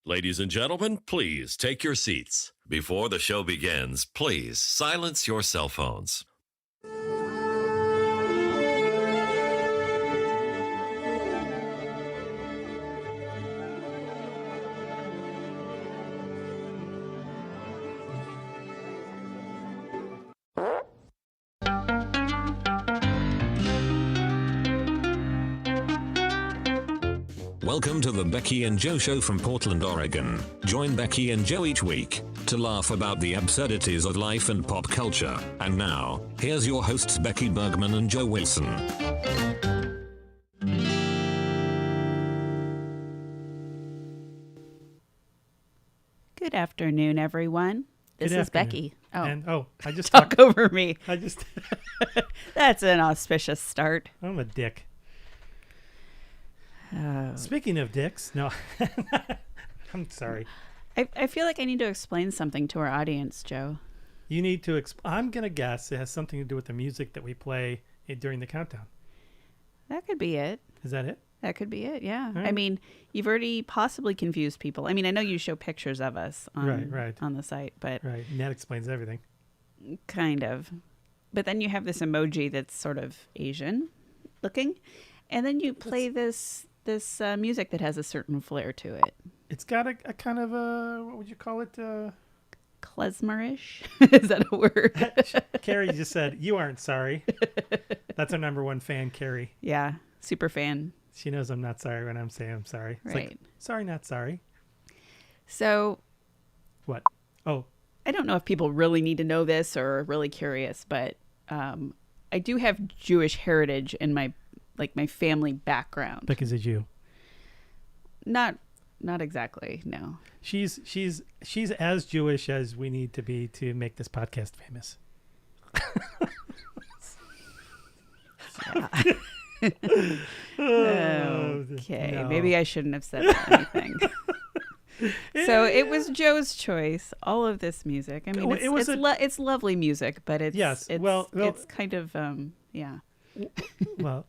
Ladies and gentlemen, please take your seats. Before the show begins, please silence your cell phones. Welcome to the Becky and Joe Show from Portland, Oregon. Join Becky and Joe each week to laugh about the absurdities of life and pop culture. And now, here's your hosts Becky Bergman and Joe Wilson. Good afternoon, everyone. This is Becky. I just talk over me. I just That's an auspicious start. I'm a dick. Speaking of dicks, no, I'm sorry. I feel like I need to explain something to our audience, Joe. You need to. I'm gonna guess it has something to do with the music that we play during the countdown. That could be it. Is that it? That could be it. Yeah. Right. I mean, you've already possibly confused people. I mean, I know you show pictures of us on Right. on the site, but Right, and that explains everything. kind of. But then you have this emoji that's sort of Asian looking, and then you play this music that has a certain flair to it. It's got a kind of a, what would you call it? Klezmerish? Is that a word? Carrie just said, "You aren't sorry." That's our number one fan, Carrie. Yeah, super fan. She knows I'm not sorry when I'm saying I'm sorry. It's Right. like, sorry, not sorry. So What? Oh, I don't know if people really need to know this or are really curious, but I do have Jewish heritage in my family background. because it's you. Not exactly, no. She's as Jewish as we need to be to make this podcast famous. Okay, no. maybe I shouldn't have said anything. So it was Joe's choice. All of this music. I mean, it's lovely music, but it's it's kind of yeah. Well,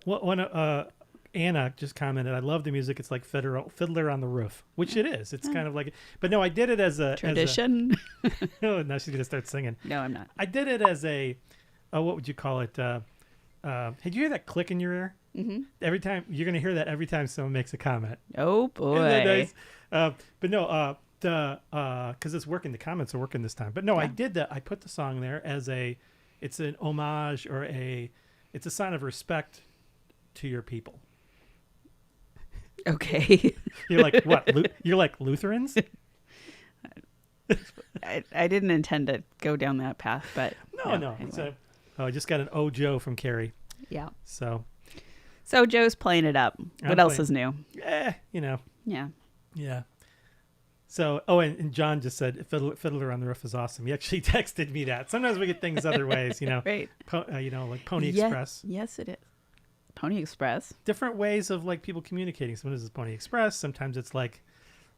Anna just commented, "I love the music. It's like Fiddler on the Roof," which it is. It's kind of like, but no, I did it as a tradition. Oh, now she's gonna start singing. No, I'm not. I did it as a, what would you call it? Did you hear that click in your ear? Mm-hmm. Every time you're gonna hear that every time someone makes a comment. Oh boy! Isn't that nice? But no, because it's working. The comments are working this time. But no, yeah. I did that. I put the song there as it's an homage or it's a sign of respect to your people. Okay. You're like, what? You're like Lutherans? I didn't intend to go down that path, but no. Anyway. I just got an Joe from Carrie. Yeah. So Joe's playing it up. What else is new? Yeah. Yeah. So, and John just said Fiddler on the Roof is awesome. He actually texted me that. Sometimes we get things other ways, Right. Like Pony Express. Yes, it is. Pony Express. Different ways of like people communicating. Sometimes it's Pony Express. Sometimes it's like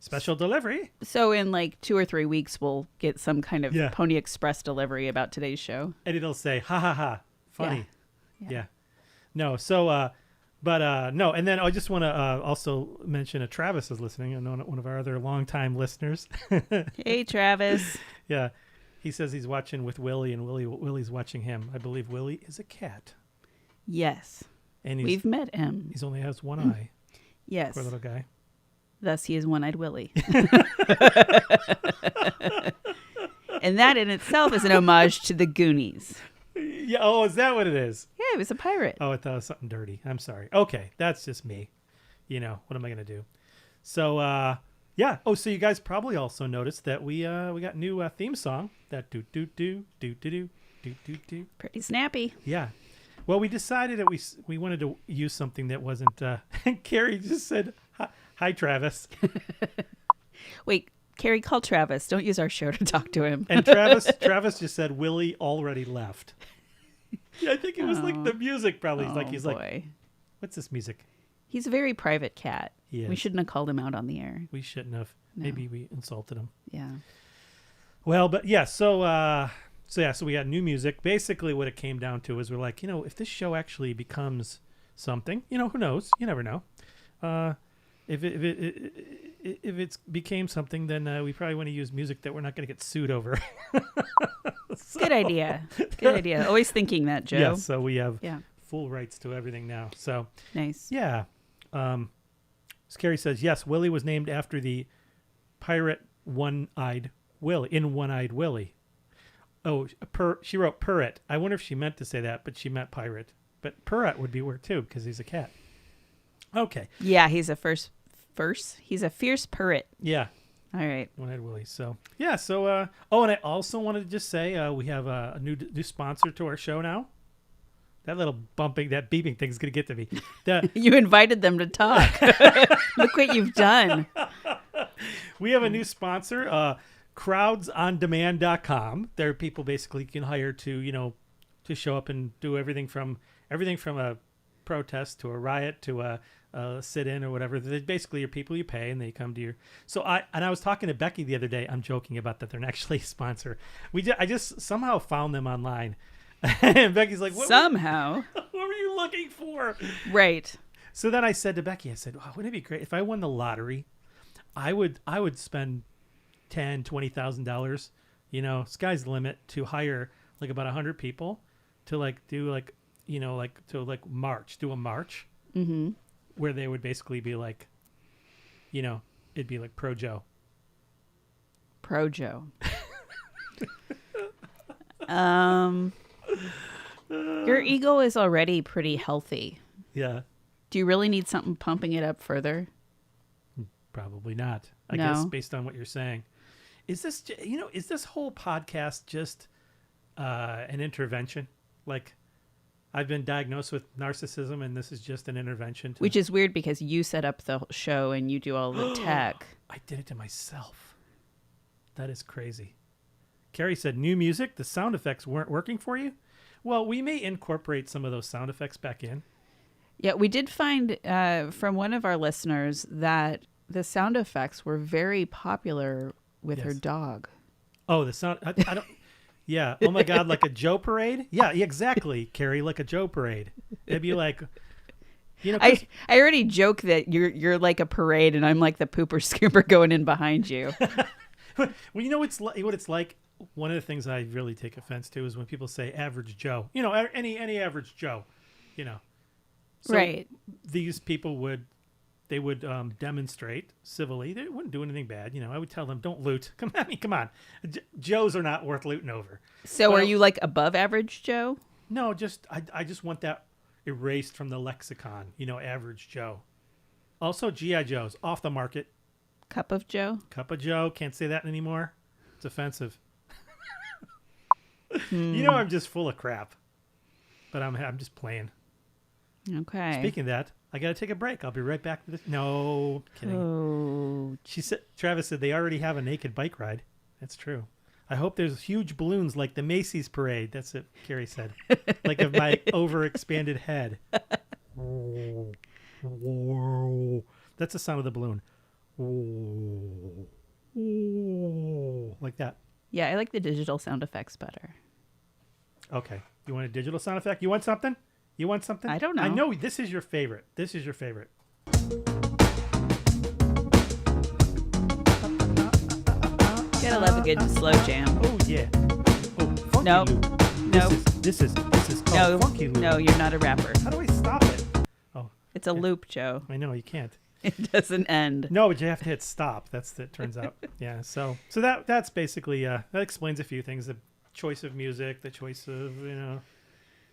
special delivery. So in like 2 or 3 weeks, we'll get some kind of Pony Express delivery about today's show. And it'll say, ha ha ha, funny. Yeah. No. So, no. And then I just want to also mention Travis is listening. I know one of our other longtime listeners. Hey, Travis. Yeah. He says he's watching with Willie, and Willie's watching him. I believe Willie is a cat. Yes. And we've met him. He only has one eye. Yes. Poor little guy. Thus, he is One-Eyed Willie. And that in itself is an homage to the Goonies. Yeah. Oh, is that what it is? Yeah, he was a pirate. Oh, I thought it was something dirty. I'm sorry. Okay, that's just me. What am I gonna do? So, yeah. Oh, so you guys probably also noticed that we got new theme song. That do do do do do do do do do. Pretty snappy. Yeah. Well, we decided that we wanted to use something that wasn't. Carrie just said, "Hi, Travis." Wait, Carrie, call Travis. Don't use our show to talk to him. And Travis just said, "Willie already left." Yeah, I think it was like the music. Probably he's like, "What's this music?" He's a very private cat. He is. We shouldn't have called him out on the air. We shouldn't have. No. Maybe we insulted him. Yeah. Well, but yeah. So we got new music. Basically, what it came down to is we're like, if this show actually becomes something, who knows? You never know. if it became something, then we probably want to use music that we're not going to get sued over. Good idea. Good idea. Always thinking that, Joe. Yeah, so we have full rights to everything now. So nice. Yeah. Scary says, yes, Willie was named after the pirate One-Eyed Willie. Oh, she wrote Purret. I wonder if she meant to say that, but she meant pirate. But Purret would be weird too, because he's a cat. Okay. Yeah, he's a he's a fierce purret. Yeah. All right. One-Eyed Willie. So, yeah. So, and I also wanted to just say we have a new sponsor to our show now. That little that beeping thing is going to get to me. You invited them to talk. Look what you've done. We have a new sponsor, crowdsondemand.com. There are people basically you can hire to show up and do everything from a protest to a riot to a sit-in or whatever. They basically are people you pay and they come to your. So I was talking to Becky the other day. I'm joking about that. They're not actually a sponsor. I just somehow found them online. And Becky's like, what were you looking for? Right. So then I said to Becky, oh, wouldn't it be great if I won the lottery? I would spend $10,000-$20,000, sky's the limit, to hire like about 100 people to do a march where they would basically be like, it'd be like Pro Joe. Your ego is already pretty healthy. Yeah. Do you really need something pumping it up further? Probably not. I guess based on what you're saying. Is this whole podcast just an intervention? Like, I've been diagnosed with narcissism and this is just an intervention. Which is weird because you set up the show and you do all the tech. I did it to myself. That is crazy. Carrie said, new music, the sound effects weren't working for you? Well, we may incorporate some of those sound effects back in. Yeah, we did find from one of our listeners that the sound effects were very popular with her dog. Oh, the sound. I don't. Yeah. Oh, my God. Like a Joe parade? Yeah, exactly, Carrie. Like a Joe parade. It'd be like... I already joke that you're like a parade and I'm like the pooper scooper going in behind you. Well, what it's like. One of the things I really take offense to is when people say average Joe. Any average Joe. So right. These people would demonstrate civilly. They wouldn't do anything bad. I would tell them, don't loot. Come on. Joes are not worth looting over. So are you like above average Joe? No, I just want that erased from the lexicon. Average Joe. Also, G.I. Joes off the market. Cup of Joe. Can't say that anymore. It's offensive. I'm just full of crap. But I'm just playing. Okay. Speaking of that, I got to take a break. I'll be right back to this. No, kidding. Oh. Travis said they already have a naked bike ride. That's true. I hope there's huge balloons like the Macy's parade. That's what Carrie said. Like of my overexpanded head. That's the sound of the balloon. Like that. Yeah, I like the digital sound effects better. Okay. You want a digital sound effect? You want something? I don't know. I know this is your favorite. Gotta love a good slow jam. Oh yeah. Oh, funky loop. This is called funky loop. No, you're not a rapper. How do I stop it? Oh, it's a loop, Joe. I know you can't. It doesn't end. No, but you have to hit stop. It turns out. Yeah. So that's basically that explains a few things: the choice of music, the choice of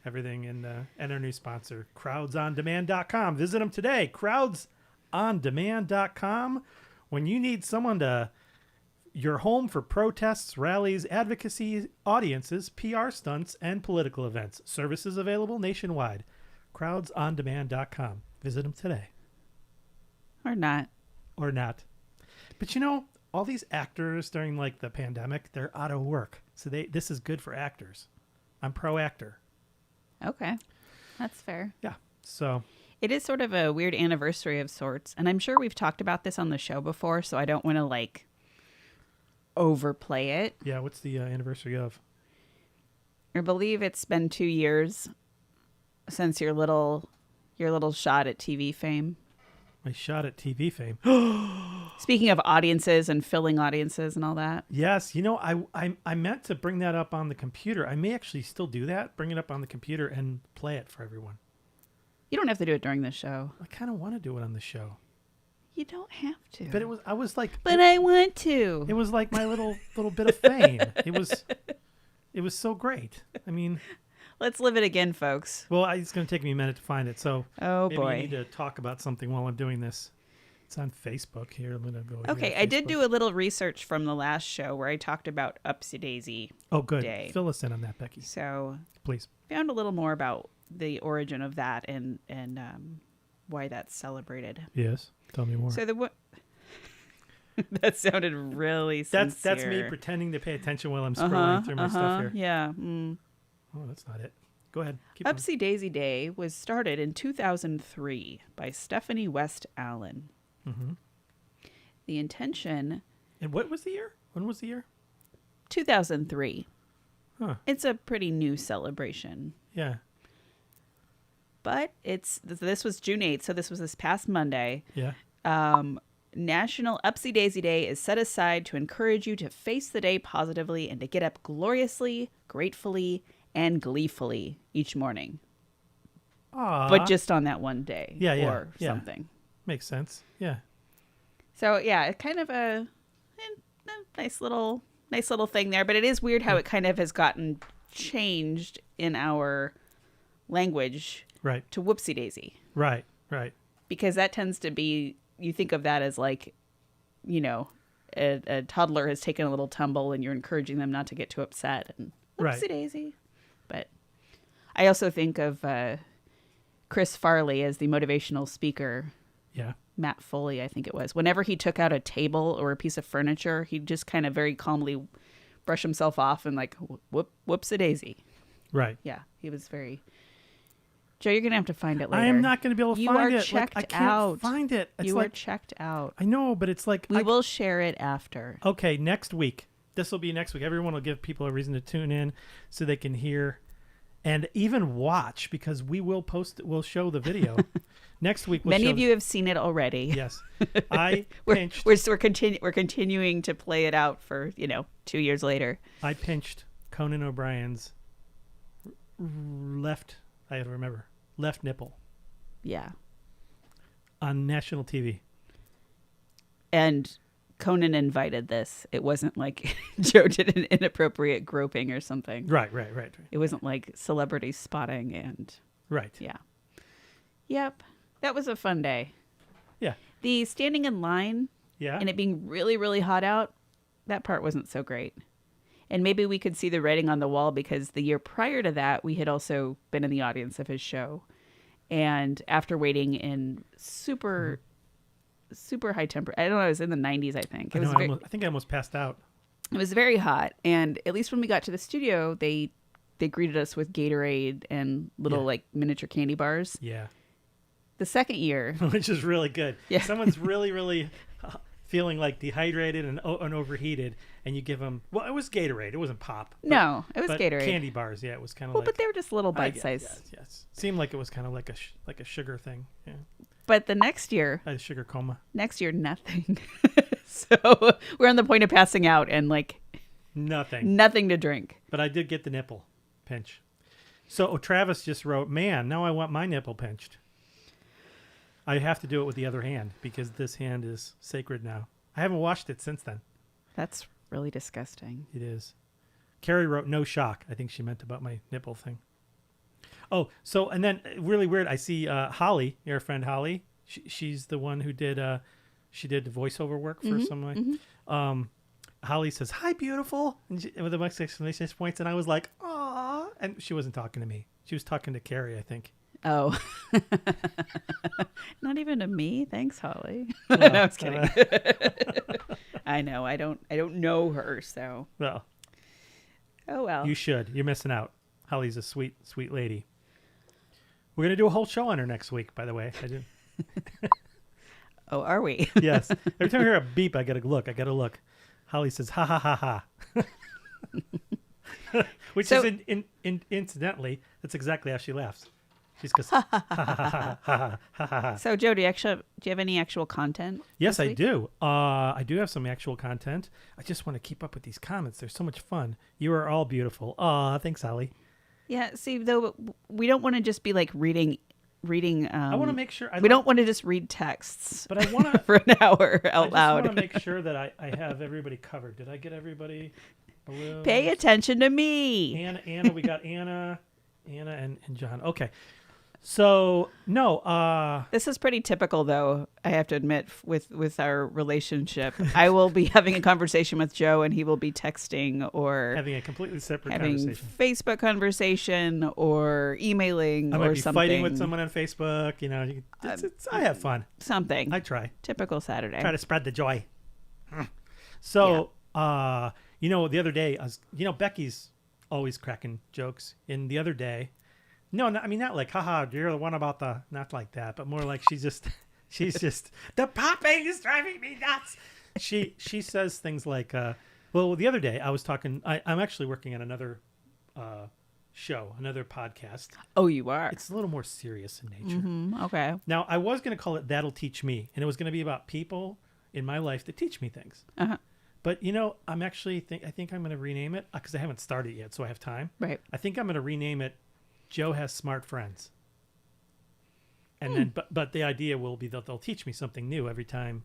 everything, and our new sponsor, crowdsondemand.com. Visit them today. Crowdsondemand.com. When you need someone to your home for protests, rallies, advocacy, audiences, PR stunts, and political events. Services available nationwide. Crowdsondemand.com. Visit them today. Or not. But all these actors during like the pandemic, they're out of work. So this is good for actors. I'm pro actor. Okay. That's fair. Yeah. So it is sort of a weird anniversary of sorts. And I'm sure we've talked about this on the show before, so I don't want to overplay it. Yeah. What's the anniversary of? I believe it's been 2 years since your little shot at TV fame. My shot at TV fame. Speaking of audiences and filling audiences and all that. Yes. I meant to bring that up on the computer. I may actually still do that. Bring it up on the computer and play it for everyone. You don't have to do it during the show. I kind of want to do it on the show. You don't have to. But I was like. But I want to. It was like my little bit of fame. It was so great. I mean. Let's live it again, folks. Well, it's going to take me a minute to find it. So maybe boy. you need to talk about something while I'm doing this. It's on Facebook here. I'm going to go. Okay, I did do a little research from the last show where I talked about Upsy Daisy. Oh, good. Day. Fill us in on that, Becky. So, please. Found a little more about the origin of that and why that's celebrated. Yes, tell me more. So that sounded really sincere. That's me pretending to pay attention while I'm scrolling through my stuff here. Yeah. Mm. Oh, that's not it. Go ahead. Keep Upsy going. Daisy Day was started in 2003 by Stephanie West Allen. Mm-hmm. The intention... And what was the year? When was the year? 2003. Huh. It's a pretty new celebration. Yeah. But this was June 8th, so this was this past Monday. Yeah. National Upsy Daisy Day is set aside to encourage you to face the day positively and to get up gloriously, gratefully, and gleefully each morning. Aww. But just on that one day. Yeah, yeah, or yeah. something. Makes sense. Yeah. So yeah, kind of a nice little thing there. But it is weird how it kind of has gotten changed in our language Right. to whoopsie daisy. Right. Right. Because that tends to be, you think of that as like, you know, a toddler has taken a little tumble and you're encouraging them not to get too upset and whoopsie daisy. But I also think of Chris Farley as the motivational speaker. Yeah. Matt Foley, I think it was. Whenever he took out a table or a piece of furniture, he'd just kind of very calmly brush himself off and like, whoopsie daisy. Right. Yeah, he was very... Joe, you're going to have to find it later. I am not going to be able to find it. You are checked I can't out. find it. It's You like, are checked out. I know, but it's like... We will share it after. Okay, next week. This will be next week. Everyone will give people a reason to tune in so they can hear and even watch, because we will we'll show the video. Next week we'll Many of you have seen it already. Yes. I pinched... We're continuing to play it out for, 2 years later. I pinched Conan O'Brien's left nipple. Yeah. On national TV. And Conan invited this. It wasn't like Joe did an inappropriate groping or something. Right. It wasn't like celebrity spotting and... Right. Yeah. Yep. That was a fun day. Yeah. The standing in line and it being really, really hot out, that part wasn't so great. And maybe we could see the writing on the wall because the year prior to that, we had also been in the audience of his show. And after waiting in super high temperature, I don't know, it was in the 90s, I think. I think I almost passed out. It was very hot. And at least when we got to the studio, they greeted us with Gatorade and little like miniature candy bars. Yeah. The second year. Which is really good. Yeah. Someone's really, really feeling like dehydrated and overheated, and you give them, well, it was Gatorade. It wasn't pop. No, it was Gatorade. Candy bars, yeah. It was kind of but they were just little bite size. Yes. Seemed like it was kind of like a sugar thing. Yeah. But the next year. I had a sugar coma. Next year, nothing. So we're on the point of passing out and like. Nothing to drink. But I did get the nipple pinch. So Travis just wrote, man, now I want my nipple pinched. I have to do it with the other hand because this hand is sacred now. I haven't washed it since then. That's really disgusting. It is. Carrie wrote, no shock. I think she meant about my nipple thing. Oh, so, and then really weird. I see Holly, your friend Holly. She's the one who did, she did the voiceover work for someone. Holly says, hi, beautiful. And with a bunch of exclamation points. And I was like, aw. And she wasn't talking to me. She was talking to Carrie, I think. Oh, not even to me. Thanks, Holly. No, I was kidding. I know. I don't know her. So. Well. Oh, well. You should. You're missing out. Holly's a sweet, sweet lady. We're going to do a whole show on her next week, by the way. I didn't. Oh, are we? Yes. Every time I hear a beep, I got to look. Holly says, ha, ha, ha, ha. Which is, incidentally, that's exactly how she laughs. She just goes, ha, ha, ha, ha, ha, ha, ha. So, Joe, do you have any actual content? Yes, I week? do. I do have some actual content. I just want to keep up with these comments. They're so much fun. You are all beautiful. Aw, thanks, Holly. Yeah. See, though, we don't want to just be like reading. I want to make sure. We don't want to just read texts, but I want to for an hour out loud. I just want to make sure that I have everybody covered. Did I get everybody? Balloons? Pay attention to me. Anna, we got Anna, and John. Okay. So no, this is pretty typical, though. I have to admit, with our relationship, I will be having a conversation with Joe, and he will be texting or having a completely separate having conversation, Facebook conversation or emailing I might or be something. fighting with someone on Facebook. You know, I have fun. Something. I try. Typical Saturday. Try to spread the joy. So, the other day, Becky's always cracking jokes. And the other day. No, I mean, not like, haha, you're the one about the, not like that, but more like she's just, the popping is driving me nuts. She says things like, well, the other day I was talking, I'm actually working on another show, another podcast. Oh, you are? It's a little more serious in nature. Mm-hmm. Okay. Now, I was going to call it That'll Teach Me, and it was going to be about people in my life that teach me things. Uh-huh. But, I'm actually, I think I'm going to rename it, because I haven't started yet, so I have time. Right. I think I'm going to rename it Joe Has Smart Friends. And then, but the idea will be that they'll teach me something new every time.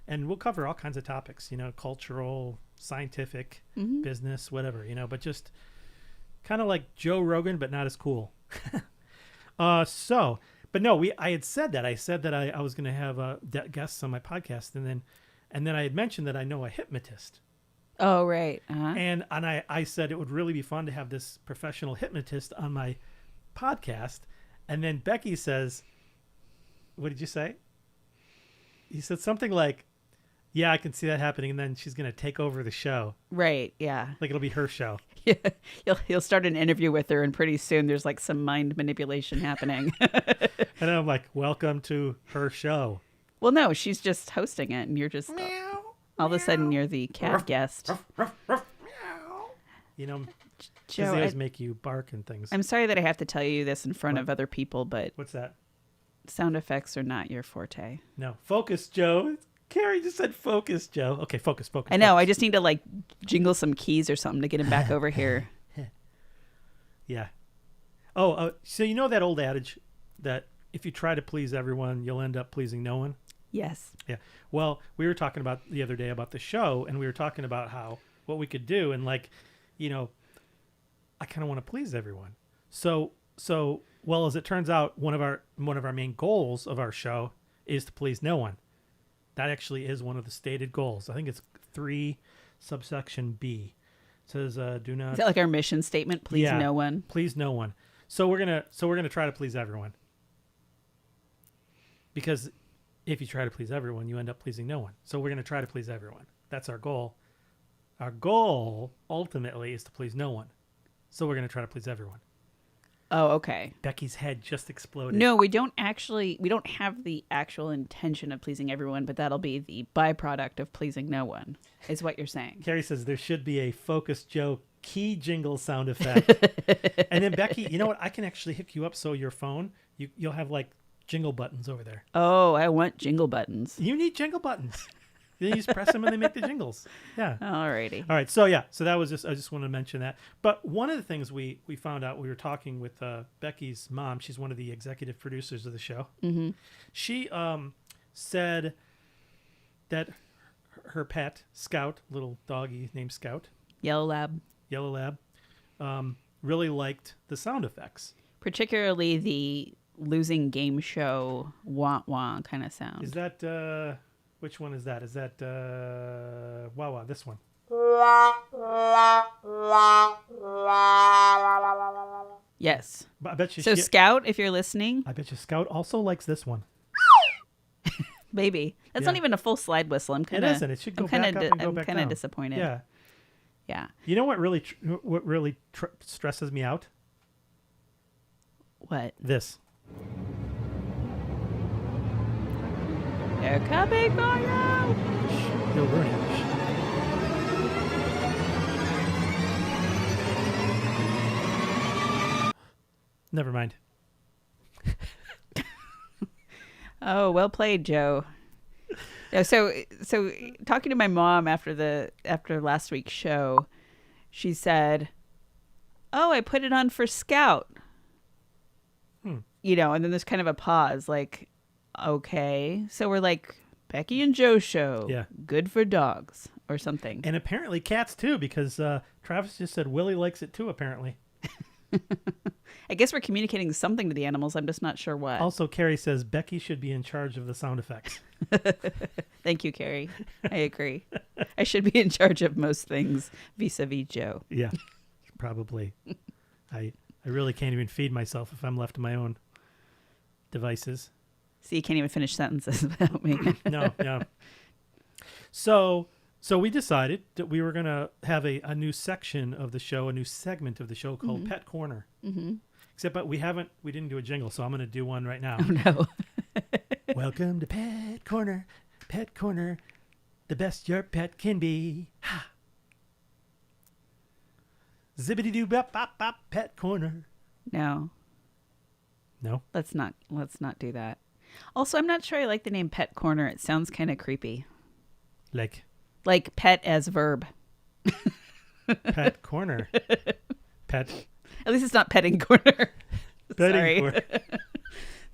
And we'll cover all kinds of topics, cultural, scientific, business, whatever, but just kind of like Joe Rogan, but not as cool. But no, I had said that. I said that I was going to have guests on my podcast. And then I had mentioned that I know a hypnotist. Oh, right. Uh-huh. And I said it would really be fun to have this professional hypnotist on my podcast. And then Becky says, what did you say? He said something like, yeah, I can see that happening. And then she's going to take over the show. Right. Yeah. Like it'll be her show. Yeah. You'll start an interview with her, and pretty soon there's like some mind manipulation happening. And I'm like, welcome to her show. Well, no, she's just hosting it, and you're just Meow. all of a sudden you're the cat guest. Meow. Joe, they always make you bark and things. I'm sorry that I have to tell you this in front of other people, but What's that? sound effects are not your forte. No. Focus, Joe. Carrie just said focus, Joe. Okay, focus. I know. Focus. I just need to like jingle some keys or something to get him back over here. Yeah. Oh, so you know that old adage that if you try to please everyone, you'll end up pleasing no one? Yes. Yeah. Well, we were talking about the other day about the show, and we were talking about what we could do, and I kind of want to please everyone. So well, as it turns out, one of our main goals of our show is to please no one. That actually is one of the stated goals. I think it's 3 subsection B. It says, do not. Is that like our mission statement? Please no one. Please no one. So we're gonna try to please everyone. Because if you try to please everyone, you end up pleasing no one. So we're gonna try to please everyone. That's our goal. Our goal ultimately is to please no one. So we're gonna try to please everyone. Oh, okay. Becky's head just exploded. No, we don't have the actual intention of pleasing everyone, but that'll be the byproduct of pleasing no one, is what you're saying. Carrie says there should be a Focus Joe key jingle sound effect. And then Becky, you know what? I can actually hook you up so your phone, you'll have like jingle buttons over there. Oh, I want jingle buttons. You need jingle buttons. You just press them and they make the jingles. Yeah. Alrighty. All right. So yeah. So that was I just wanted to mention that. But one of the things we found out, we were talking with Becky's mom. She's one of the executive producers of the show. Mm-hmm. She said that her pet, Scout, little doggy named Scout. Yellow Lab, really liked the sound effects. particularly the losing game show wah wah kind of sound. Is that which one is that? Is that wow, this one? Yes. I bet you. So Scout, if you're listening, I bet you Scout also likes this one. baby, that's not even a full slide whistle. I'm kind of. It isn't. It should go back up and go back down. I'm kind of disappointed. Yeah. Yeah. You know what really stresses me out? What? This. They're coming for you. You'll ruin it. Never mind. Oh, well played, Joe. Yeah, so talking to my mom after last week's show, she said, "Oh, I put it on for Scout." You know, and then there's kind of a pause, like, okay, so we're like Becky and Joe show, Yeah, good for dogs or something, and apparently cats too, because Travis just said Willie likes it too. Apparently, I guess we're communicating something to the animals. I'm just not sure what. also Carrie says Becky should be in charge of the sound effects. Thank you, Carrie. I agree. I should be in charge of most things vis-a-vis Joe. Yeah, probably. I really can't even feed myself if I'm left to my own devices. See, you can't even finish sentences without me. No. So we decided that we were going to have a new section of the show, a new segment of the show called Pet Corner. Mm-hmm. Except, but we didn't do a jingle, so I'm going to do one right now. Oh, no. Welcome to Pet Corner, the best your pet can be. Ha! Zippity doo bop bop bop, Pet Corner. No. Let's not do that. Also, I'm not sure I like the name Pet Corner. It sounds kind of creepy. Like pet as verb. Pet Corner. Pet. At least it's not petting corner. Petting Corner.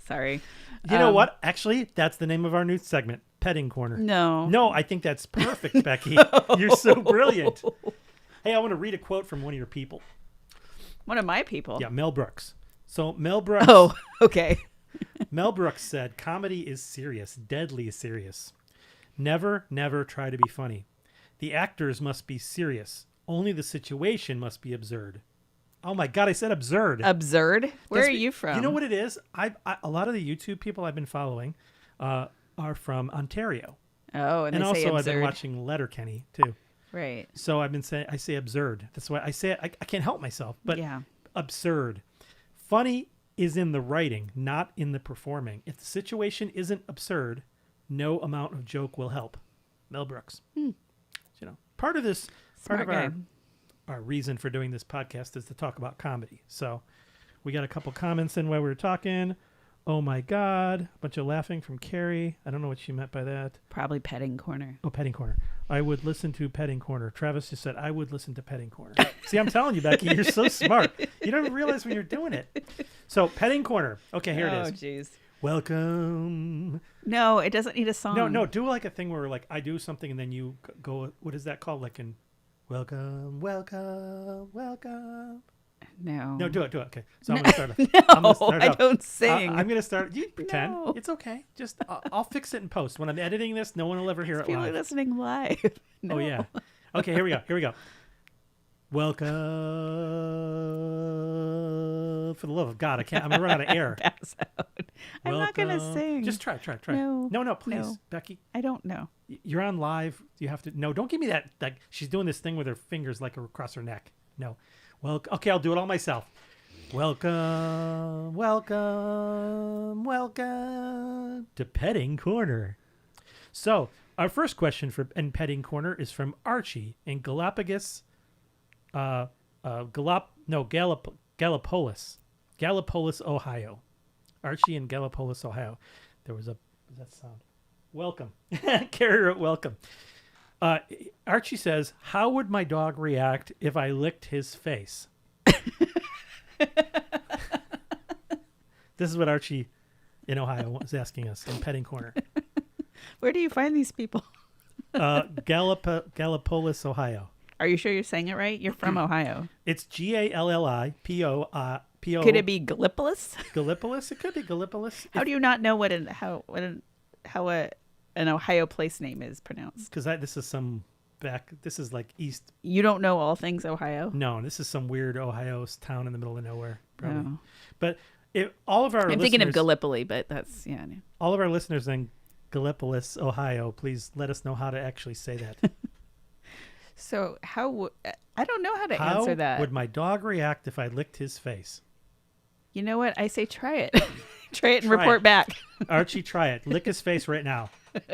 Sorry. You know what? Actually, that's the name of our new segment, Petting Corner. No, I think that's perfect, Becky. You're so brilliant. Hey, I want to read a quote from one of your people. One of my people? Yeah, Mel Brooks. So Mel Brooks. Oh, okay. Mel Brooks said, "Comedy is serious, deadly serious. Never, never try to be funny. The actors must be serious. Only the situation must be absurd." Oh my God, I said absurd. Absurd? Where are you from? You know what it is? A lot of the YouTube people I've been following are from Ontario. Oh, and also say I've been absurd. watching Letterkenny too. Right. So I say absurd. That's why I say it. I can't help myself. But yeah. Absurd. Funny is in the writing, not in the performing. If the situation isn't absurd, no amount of joke will help. Mel Brooks. You know, part of our reason for doing this podcast is to talk about comedy. So we got a couple comments in while we were talking. Oh my God. A bunch of laughing from Carrie. I don't know what she meant by that. Probably Petting Corner. Oh, Petting Corner. I would listen to Petting Corner. Travis just said, I would listen to Petting Corner. See, I'm telling you, Becky, you're so smart. You don't realize when you're doing it. So Petting Corner. Okay, here it is. Oh, jeez. Welcome. No, it doesn't need a song. No, do like a thing where like I do something and then you go, what is that called? Like in welcome. No, do it. Okay. So I'm going to start off. No, I don't sing. I'm going to start. You pretend. No. It's okay. Just I'll fix it in post. When I'm editing this, no one will ever hear it People live. are listening live. No. Oh, yeah. Okay, here we go. Welcome. For the love of God, I'm going to run out of air. Pass out. I'm not going to sing. Just try. No, please, No. Becky. I don't know. You're on live. You have to. No, don't give me that. Like she's doing this thing with her fingers like across her neck. No. Well, okay, I'll do it all myself. Welcome to Petting Corner. So, our first question in Petting Corner is from Archie in Galapagos, Gallipolis, Ohio. Archie in Gallipolis, Ohio. What does that sound? Welcome. Carrie wrote welcome. Archie says, how would my dog react if I licked his face? This is what Archie in Ohio was asking us in Petting Corner. Where do you find these people? Gallipolis, Ohio. Are you sure you're saying it right? You're from Ohio. It's Gallipolis. Could it be Gallipolis? Gallipolis? It could be Gallipolis. How do you not know how an Ohio place name is pronounced? Because this is like east. You don't know all things Ohio? No, this is some weird Ohio town in the middle of nowhere, probably. No. But all of our I'm thinking of Gallipoli, but that's, yeah. All of our listeners in Gallipolis, Ohio, please let us know how to actually say that. So I don't know how to answer that. How would my dog react if I licked his face? You know what? I say try it. Try it and report back. Archie, try it. Lick his face right now.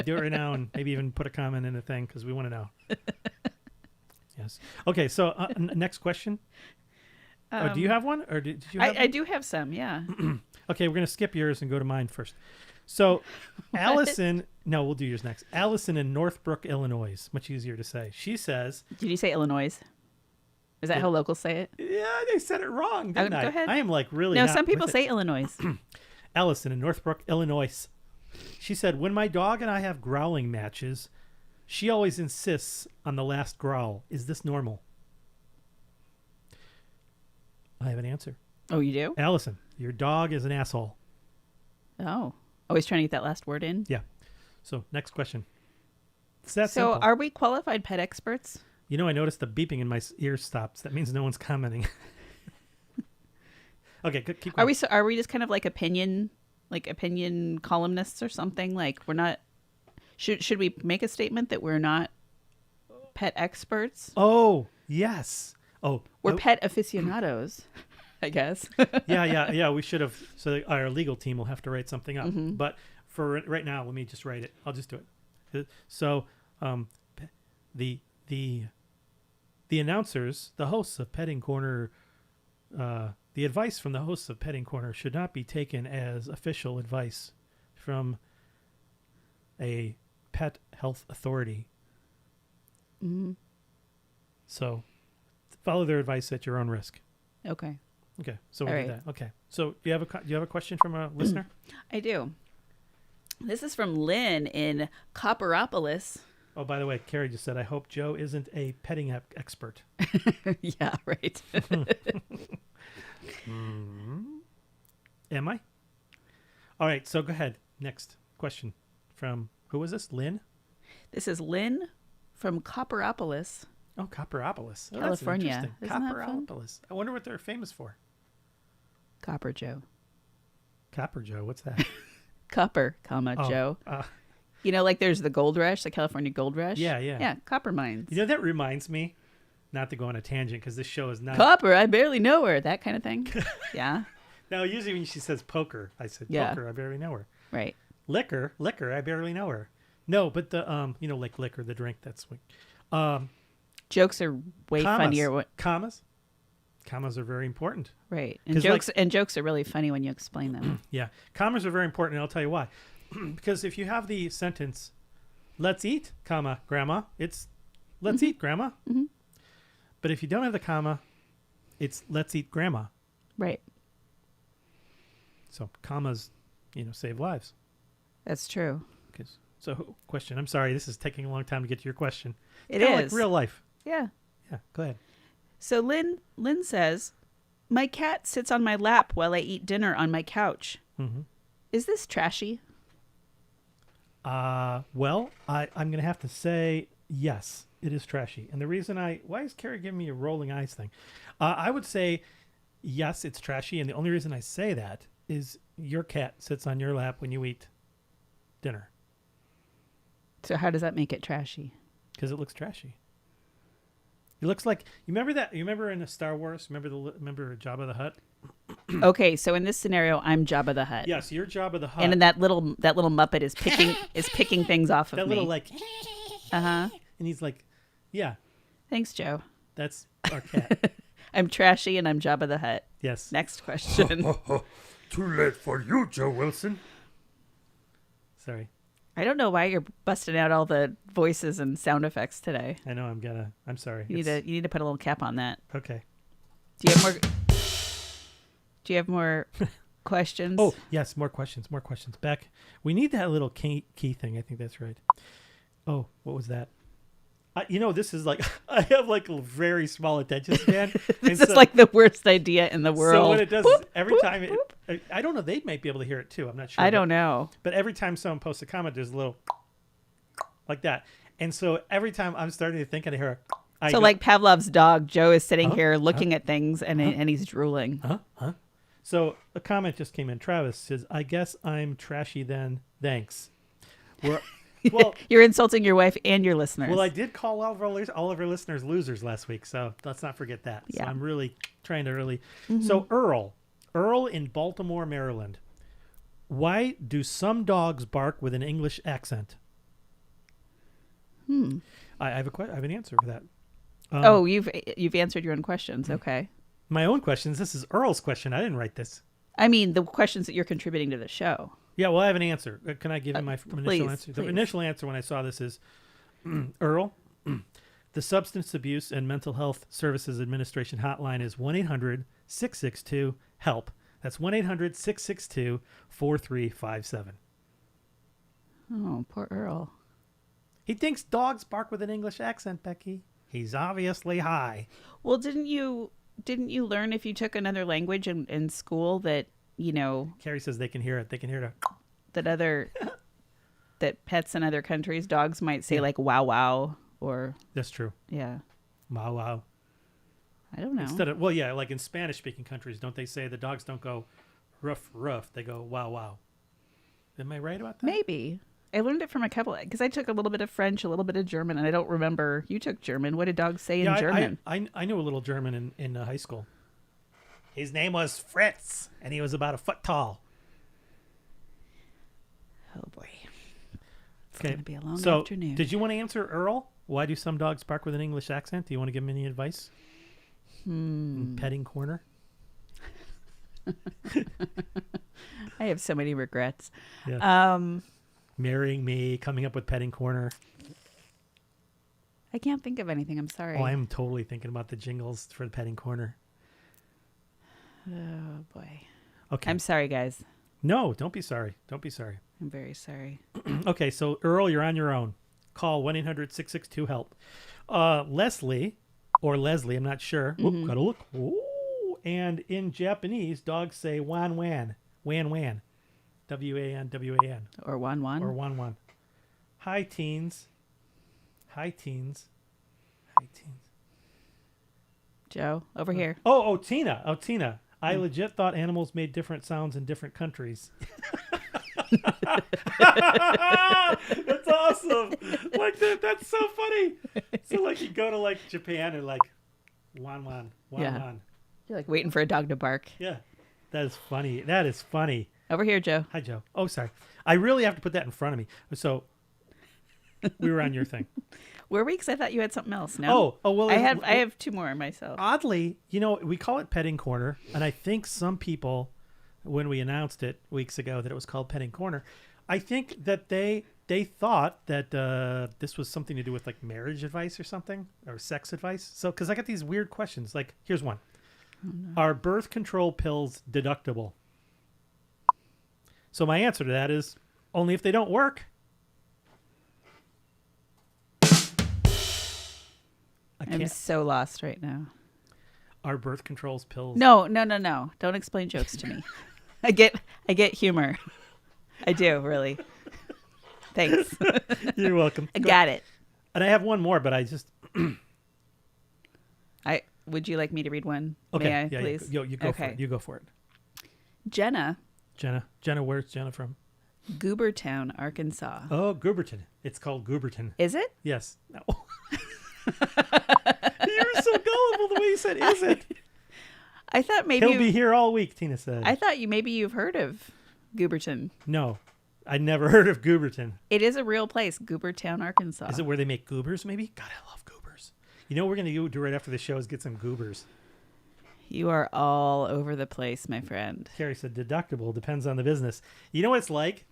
Do it right now and maybe even put a comment in the thing because we want to know. Yes. Okay, so next question. Do you have one? Or did you have I do have some, yeah. Okay, we're going to skip yours and go to mine first. So, Allison, no, we'll do yours next. Allison in Northbrook, Illinois. Much easier to say. She says. Did you say Illinois? Is that how locals say it? Yeah, they said it wrong, didn't I? Go ahead. I am like really. No, not some people with say it. Illinois. Allison in Northbrook, Illinois. She said, when my dog and I have growling matches, she always insists on the last growl. Is this normal? I have an answer. Oh, you do? Allison, your dog is an asshole. Oh. Always trying to get that last word in? Yeah. So, next question. It's that So, simple. are we qualified pet experts? You know, I noticed the beeping in my ear stops. That means no one's commenting. Okay, keep going. Are we just kind of like opinion columnists or something? Like we're not. Should we make a statement that we're not pet experts? Oh, yes. Oh, we're pet aficionados, I guess. yeah. We should have. So our legal team will have to write something up. Mm-hmm. But for right now, let me just write it. I'll just do it. So, the announcers, the hosts of Petting Corner, the advice from the hosts of Petting Corner should not be taken as official advice from a pet health authority. Mm-hmm. So, follow their advice at your own risk. Okay. Okay. So we'll All do right. that. Okay. So do you have a question from a listener? I do. This is from Lynn in Copperopolis. Oh, by the way, Carrie just said, I hope Joe isn't a petting expert. Yeah, right. Am I? All right, so go ahead. Next question from, who was this? Lynn? This is Lynn from Copperopolis. Oh, Copperopolis. Oh, California. That's interesting. Isn't that fun? Copperopolis. I wonder what they're famous for. Copper Joe. Copper Joe, what's that? Copper, Oh, Joe. You know, like there's the gold rush, the California gold rush. Yeah. Yeah, copper mines. You know, that reminds me, not to go on a tangent because this show is not. Copper, I barely know her. That kind of thing. Yeah. No, usually when she says poker, I said poker, I barely know her. Right. Liquor, I barely know her. No, but the like liquor, the drink. That's what. Jokes are way Commas. funnier. Commas are very important. Right. And 'Cause, jokes are really funny when you explain them. Yeah, commas are very important, and I'll tell you why. Because if you have the sentence, "Let's eat," comma, grandma, it's "Let's eat, grandma." Mm-hmm. But if you don't have the comma, it's "Let's eat, grandma." Right. So commas, save lives. That's true. So question. I'm sorry, this is taking a long time to get to your question. It Kinda is. like real life. Yeah. Yeah, go ahead. So Lynn says, my cat sits on my lap while I eat dinner on my couch. Mm-hmm. Is this trashy? Well, I'm going to have to say yes, it is trashy. And the reason why is Carrie giving me a rolling eyes thing? I would say yes, it's trashy. And the only reason I say that is your cat sits on your lap when you eat dinner. So how does that make it trashy? Because it looks trashy. It looks like, you remember in a Star Wars, remember Jabba the Hutt? Okay, so in this scenario, I'm Jabba the Hutt. Yes, you're Jabba the Hutt. And that little Muppet is picking things off of that me. little like, and he's like, yeah, thanks, Joe. that's our cat. I'm trashy and I'm Jabba the Hutt. Yes. Next question. Too late for you, Joe Wilson. Sorry. I don't know why you're busting out all the voices and sound effects today. I know I'm sorry. You need to put a little cap on that. Okay. Do you have more questions? Oh, yes, more questions. Beck, we need that little key thing. I think that's right. Oh, what was that? This is like, I have like a very small attention span. This is like the worst idea in the world. So what it does is every time, I don't know, they might be able to hear it too. I'm not sure. I don't know. But every time someone posts a comment, there's a little like that. And so every time I'm starting to think and I hear like Pavlov's dog, Joe is sitting here looking at things and he's drooling. So a comment just came in. Travis says, I guess I'm trashy then. Thanks. Well, you're insulting your wife and your listeners. Well, I did call all of our listeners losers last week, so let's not forget that. Yeah. So I'm really trying to So Earl in Baltimore, Maryland. Why do some dogs bark with an English accent? I have an answer for that. You've answered your own questions. Okay. My own questions. This is Earl's question. I didn't write this. I mean, the questions that you're contributing to the show. Yeah, well, I have an answer. Can I give you my initial answer? The please. initial answer when I saw this is, Earl, the Substance Abuse and Mental Health Services Administration hotline is 1-800-662-HELP. That's 1-800-662-4357. Oh, poor Earl. He thinks dogs bark with an English accent, Becky. He's obviously high. Well, didn't you learn if you took another language in school that, Carrie says they can hear it. They can hear it. that pets in other countries, dogs might say like wow wow or That's true. yeah. Wow, wow. I don't know. Instead of, well, yeah, like in Spanish-speaking countries, don't they say the dogs don't go ruff, ruff. They go wow, wow. Am I right about that? Maybe. I learned it from a couple, because I took a little bit of French, a little bit of German, and I don't remember. You took German. What did dogs say in German? I knew a little German in high school. His name was Fritz, and he was about a foot tall. Oh, boy. It's going to be a long so, afternoon. Did you want to answer Earl? Why do some dogs bark with an English accent? Do you want to give him any advice? In petting corner? I have so many regrets. Yeah. Marrying me, coming up with petting corner. I can't think of anything. I'm sorry. Oh, I'm totally thinking about the jingles for the petting corner. Oh, boy. Okay. I'm sorry, guys. No, don't be sorry. Don't be sorry. I'm very sorry. Okay, so Earl, you're on your own. Call 1-800-662-HELP. Leslie, or Leslie, I'm not sure. Oop, gotta look. Ooh. And in Japanese, dogs say wan wan. Wan wan. W-A-N, W-A-N. Or wan wan. Or wan wan. Hi, teens. Hi, teens. Hi, teens. Joe, over here. Oh, Tina. Oh, Tina. I legit thought animals made different sounds in different countries. That's awesome. Like that's so funny. So like you go to like Japan and like wan wan wan. You're like waiting for a dog to bark. Yeah. That is funny. That is funny. Over here, Joe. Hi, Joe. Oh, sorry. I really have to put that in front of me. So we were on your thing. Were we? Because I thought you had something else. No. Oh well. I have two more myself. Oddly, we call it petting corner, and I think some people, when we announced it weeks ago that it was called petting corner, I think that they thought that this was something to do with like marriage advice or something, or sex advice. So because I got these weird questions. Like, here's one: Are birth control pills deductible? So my answer to that is only if they don't work. I'm so lost right now. Are birth controls pills? No. Don't explain jokes to me. I get humor. I do, really. Thanks. You're welcome. I got it. And I have one more, but I just... Would you like me to read one? Okay. May I, yeah, please? You go for it. You go for it. Jenna, where's Jenna from? Goobertown, Arkansas. Oh, Gooberton. It's called Gooberton. Is it? Yes. No. You were so gullible the way you said, is it? I thought maybe He'll be here all week, Tina said. I thought maybe you've heard of Gooberton. No, I never heard of Gooberton. It is a real place, Goobertown, Arkansas. Is it where they make goobers, maybe? God, I love goobers. You know what we're going to do right after the show is get some goobers. You are all over the place, my friend. Carrie said deductible depends on the business. You know what it's like?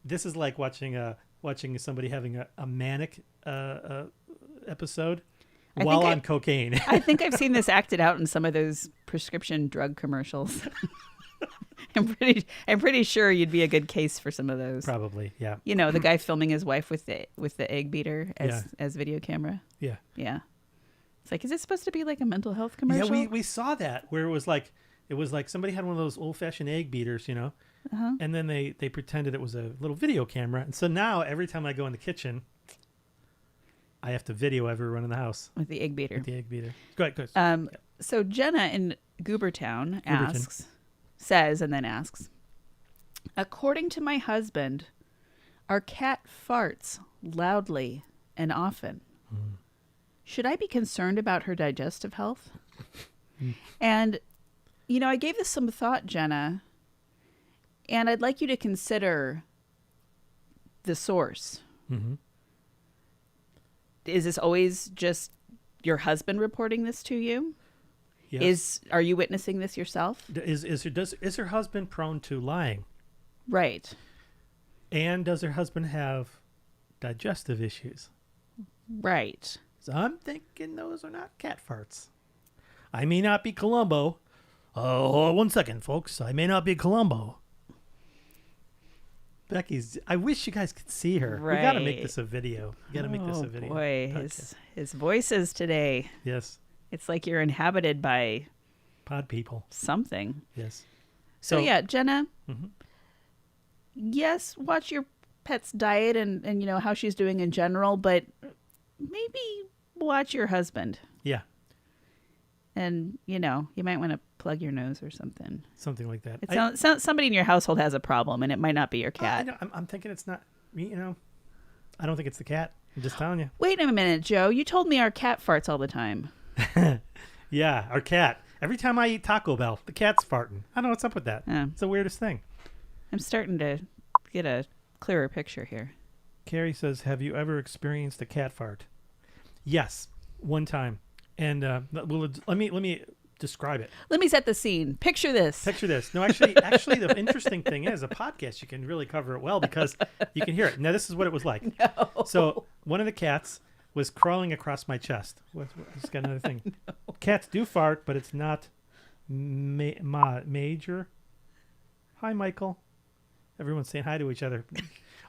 This is like watching somebody having a manic episode while on cocaine. I think I've seen this acted out in some of those prescription drug commercials. I'm pretty sure you'd be a good case for some of those. Probably, yeah. You know, the guy filming his wife with the egg beater as video camera. Yeah. Yeah. It's like, is it supposed to be like a mental health commercial? Yeah, we saw that where it was like somebody had one of those old-fashioned egg beaters, and then they pretended it was a little video camera. And so now every time I go in the kitchen, I have to video everyone in the house. With the egg beater. Go ahead. So Jenna in Goobertown says, according to my husband, our cat farts loudly and often. Should I be concerned about her digestive health? And, I gave this some thought, Jenna, and I'd like you to consider the source. Mm-hmm. Is this always just your husband reporting this to you? Yes. Are you witnessing this yourself? Is her husband prone to lying? Right. And does her husband have digestive issues? Right. So I'm thinking those are not cat farts. I may not be Columbo. Oh, 1 second, folks. I may not be Columbo. Becky's. I wish you guys could see her. Right. We got to make this a video. We got to make this a video. Oh boy, his voices today. Yes. It's like you're inhabited by pod people. Something. Yes. So yeah, Jenna. Mm-hmm. Yes, watch your pet's diet and you know how she's doing in general, but maybe watch your husband. Yeah. And you know, you might want to plug your nose or something. Something like that. It sounds somebody in your household has a problem, and it might not be your cat. I'm thinking it's not me. You know, I don't think it's the cat. I'm just telling you. Wait a minute, Joe. You told me our cat farts all the time. Yeah, our cat. Every time I eat Taco Bell, the cat's farting. I don't know what's up with that. It's the weirdest thing. I'm starting to get a clearer picture here. Carrie says, "Have you ever experienced a cat fart?" Yes, one time. And let me describe it. Let me set the scene. Picture this. Picture this. No, actually, the interesting thing is, a podcast, you can really cover it well because you can hear it. Now, this is what it was like. No. So one of the cats was crawling across my chest. Just got another thing. No. Cats do fart, but it's not major. Hi, Michael. Everyone's saying hi to each other.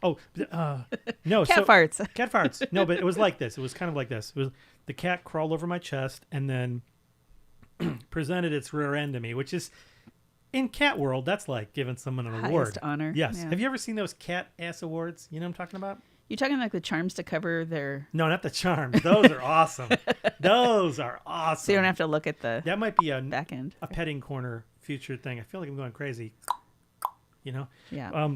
Oh, no. Cat farts. Cat farts. No, but it was like this. It was kind of like this. It was the cat crawled over my chest and then presented its rear end to me, which is, in cat world, that's like giving someone an award. Highest honor. Yes. Yeah. Have you ever seen those cat ass awards? You know what I'm talking about? You're talking like the charms to cover their... No, not the charms. Those are awesome. Those are awesome. So you don't have to look at the That might be back end. A petting corner future thing. I feel like I'm going crazy. You know? Yeah.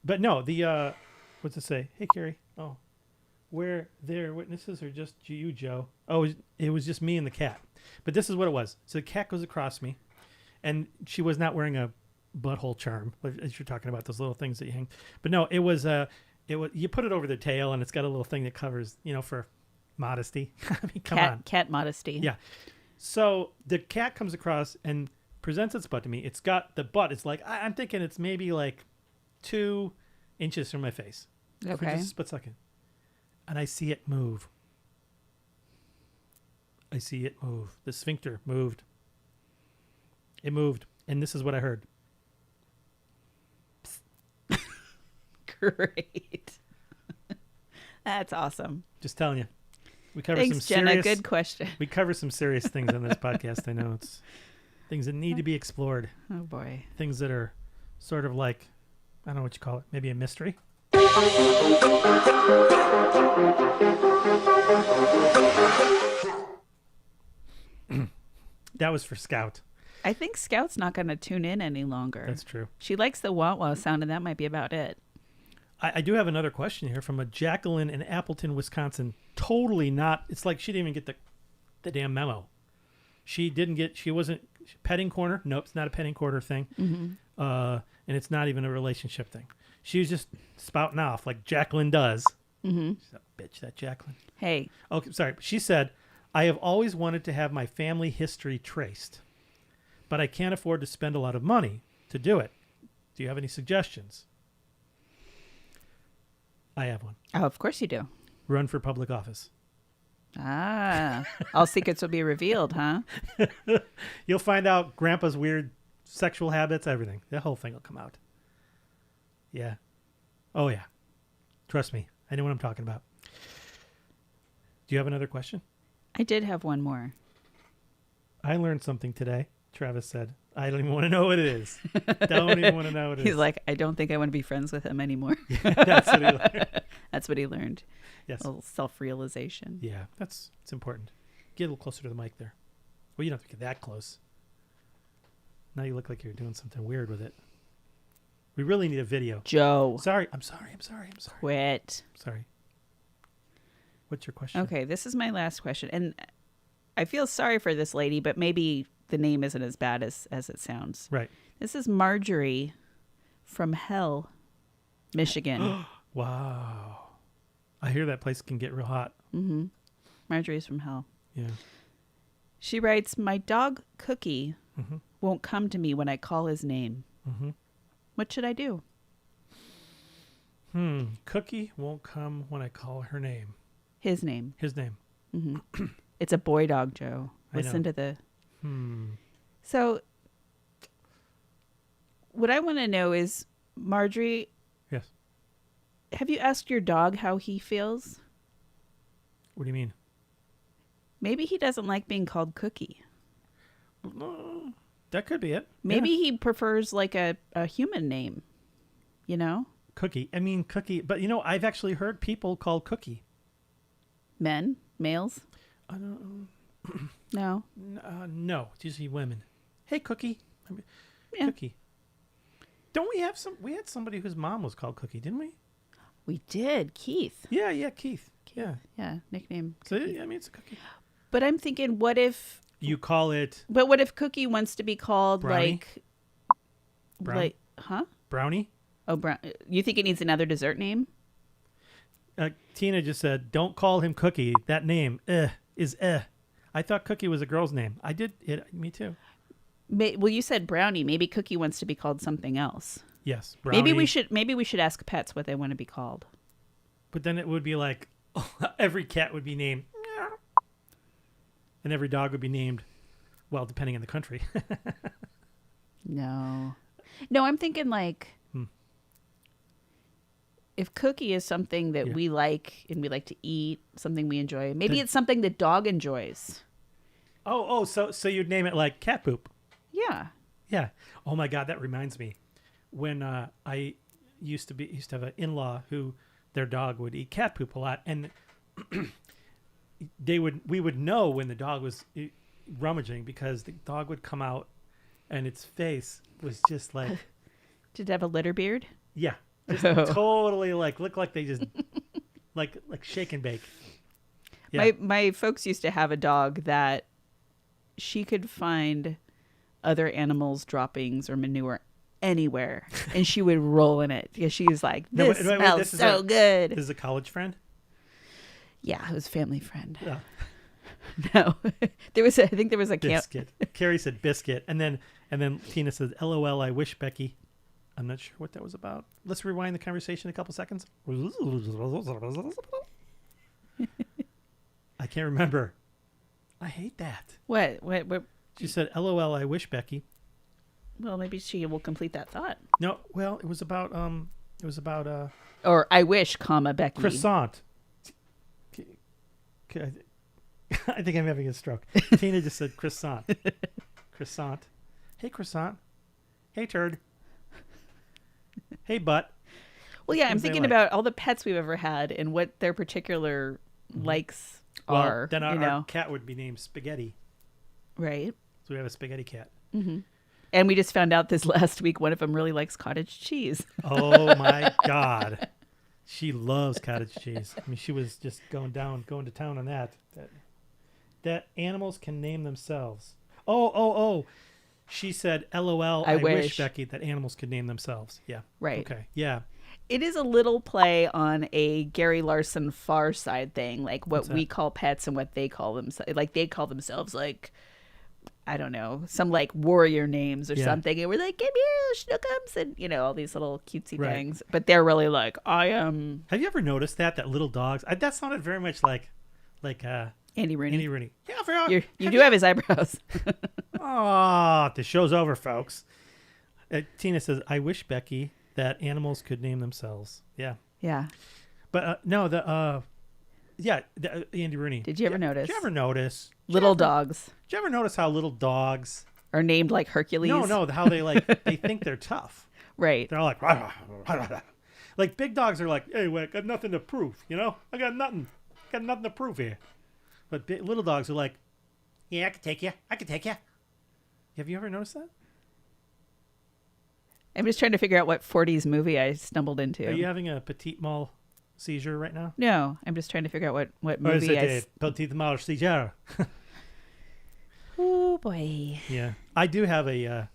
But no, the what's it say? Hey, Carrie. Oh, where their witnesses or just you, Joe? Oh, it was just me and the cat. But this is what it was. So the cat goes across me, and she was not wearing a butthole charm, as you're talking about, those little things that you hang. But no, it was you put it over the tail, and it's got a little thing that covers, you know, for modesty. I mean, come on. Cat modesty. Yeah. So the cat comes across and presents its butt to me. It's got the butt. It's like, I'm thinking it's maybe like 2 inches from my face. Okay. For just a split second. And I see it move. I see it move. The sphincter moved. It moved. And this is what I heard. Great. That's awesome. Just telling you. We cover Thanks, some Jenna. serious, Good question. We cover some serious things on this podcast. I know it's things that need to be explored. Oh, boy. Things that are sort of like, I don't know what you call it, maybe a mystery. That was for Scout. I think Scout's not going to tune in any longer. That's true. She likes the wah-wah sound, and that might be about it. I do have another question here from a Jacqueline in Appleton, Wisconsin. Totally not. It's like she didn't even get the damn memo. She wasn't petting corner. Nope, it's not a petting corner thing. Mm-hmm. And it's not even a relationship thing. She was just spouting off like Jacqueline does. Mm-hmm. She's a bitch, that Jacqueline. Hey. Okay, sorry. She said, I have always wanted to have my family history traced, but I can't afford to spend a lot of money to do it. Do you have any suggestions? I have one. Oh, of course you do. Run for public office. Ah. All secrets will be revealed, huh? You'll find out Grandpa's weird sexual habits, everything. The whole thing will come out. Yeah. Oh, yeah. Trust me. I know what I'm talking about. Do you have another question? I did have one more. I learned something today. Travis said, I don't even want to know what it is. Don't even want to know what it is. He's like, I don't think I want to be friends with him anymore. That's what he learned. That's what he learned. Yes. A little self-realization. Yeah, it's important. Get a little closer to the mic there. Well, you don't have to get that close. Now you look like you're doing something weird with it. We really need a video. Joe. I'm sorry. Quit. Sorry. What's your question? Okay, this is my last question. And I feel sorry for this lady, but maybe the name isn't as bad as it sounds. Right. This is Marjorie from Hell, Michigan. Wow. I hear that place can get real hot. Mm-hmm. Marjorie's from Hell. Yeah. She writes, my dog Cookie Mm-hmm. won't come to me when I call his name. Mm-hmm. What should I do? Cookie won't come when I call her name. His name. His name. Mm-hmm. It's a boy dog, Joe. Listen to the... So what I want to know is, Marjorie... Yes. Have you asked your dog how he feels? What do you mean? Maybe he doesn't like being called Cookie. That could be it. Maybe he prefers like a human name, you know? Cookie. I mean, Cookie. But, I've actually heard people called Cookie. Men? Males? No? No. It's usually women. Hey, Cookie. Yeah. Cookie. Don't we have we had somebody whose mom was called Cookie, didn't we? We did. Keith. Yeah, Keith. Yeah. Yeah, nickname. So, I mean, it's a Cookie. But I'm thinking, what if... You call it... But what if Cookie wants to be called Brownie? Huh? Brownie? Oh, you think it needs another dessert name? Tina just said, don't call him Cookie. That name, is. I thought Cookie was a girl's name. I did. Me too. Well, you said Brownie. Maybe Cookie wants to be called something else. Yes, Brownie. Maybe we should ask pets what they want to be called. But then it would be like, every cat would be named, and every dog would be named, well, depending on the country. No, I'm thinking like, if Cookie is something that we like and we like to eat, something we enjoy, maybe it's something the dog enjoys. So you'd name it like cat poop. Yeah. Yeah. Oh my God, that reminds me. When I used to have an in-law who their dog would eat cat poop a lot, and we would know when the dog was rummaging, because the dog would come out and its face was just like... Did it have a litter beard? Yeah. Just totally looked like they just like shake and bake. Yeah. My folks used to have a dog that she could find other animals' droppings or manure anywhere, and she would roll in it because she was like, this smells so good. This is a college friend? Yeah, it was a family friend. Yeah. No. I think there was a biscuit. Carrie said biscuit, and then Tina said, LOL, I wish Becky. I'm not sure what that was about. Let's rewind the conversation a couple seconds. I can't remember. I hate that. What? She said, LOL, I wish Becky. Well, maybe she will complete that thought. No, well, it was about or I wish, Becky. Croissant. I think I'm having a stroke. Tina just said croissant. Croissant. Hey, croissant. Hey, turd. Hey, butt. Well, yeah, I'm thinking about all the pets we've ever had and what their particular likes are. Then our cat would be named Spaghetti. Right. So we have a spaghetti cat. Mm-hmm. And we just found out this last week one of them really likes cottage cheese. Oh, my God. She loves cottage cheese. I mean, she was just going to town on that. That animals can name themselves. Oh. She said, LOL, I wish, Becky, that animals could name themselves. Yeah. Right. Okay. Yeah. It is a little play on a Gary Larson Far Side thing, like what we call pets and what they call themselves. Like they call themselves like, I don't know, some like warrior names or something. And we're like, give me schnookums and, all these little cutesy things. But they're really like, I am. Have you ever noticed that little dogs? That sounded very much like Andy Rooney. Andy Rooney. Yeah, you do have his eyebrows. Oh, the show's over, folks. Tina says, I wish, Becky, that animals could name themselves. Yeah. Yeah. But Andy Rooney. Did you ever notice? Did you ever notice? Little dogs. Did you ever notice how little dogs are named like Hercules? No, how they they think they're tough. Right. They're all like, rah, rah, rah, rah. Like big dogs are like, hey, I got nothing to prove, I got nothing to prove here. But little dogs are like, yeah, I can take you. Have you ever noticed that? I'm just trying to figure out what 40s movie I stumbled into. Are you having a petite mal seizure right now? No, I'm just trying to figure out what movie or is it a petite mal seizure? Oh boy. Yeah, I do have a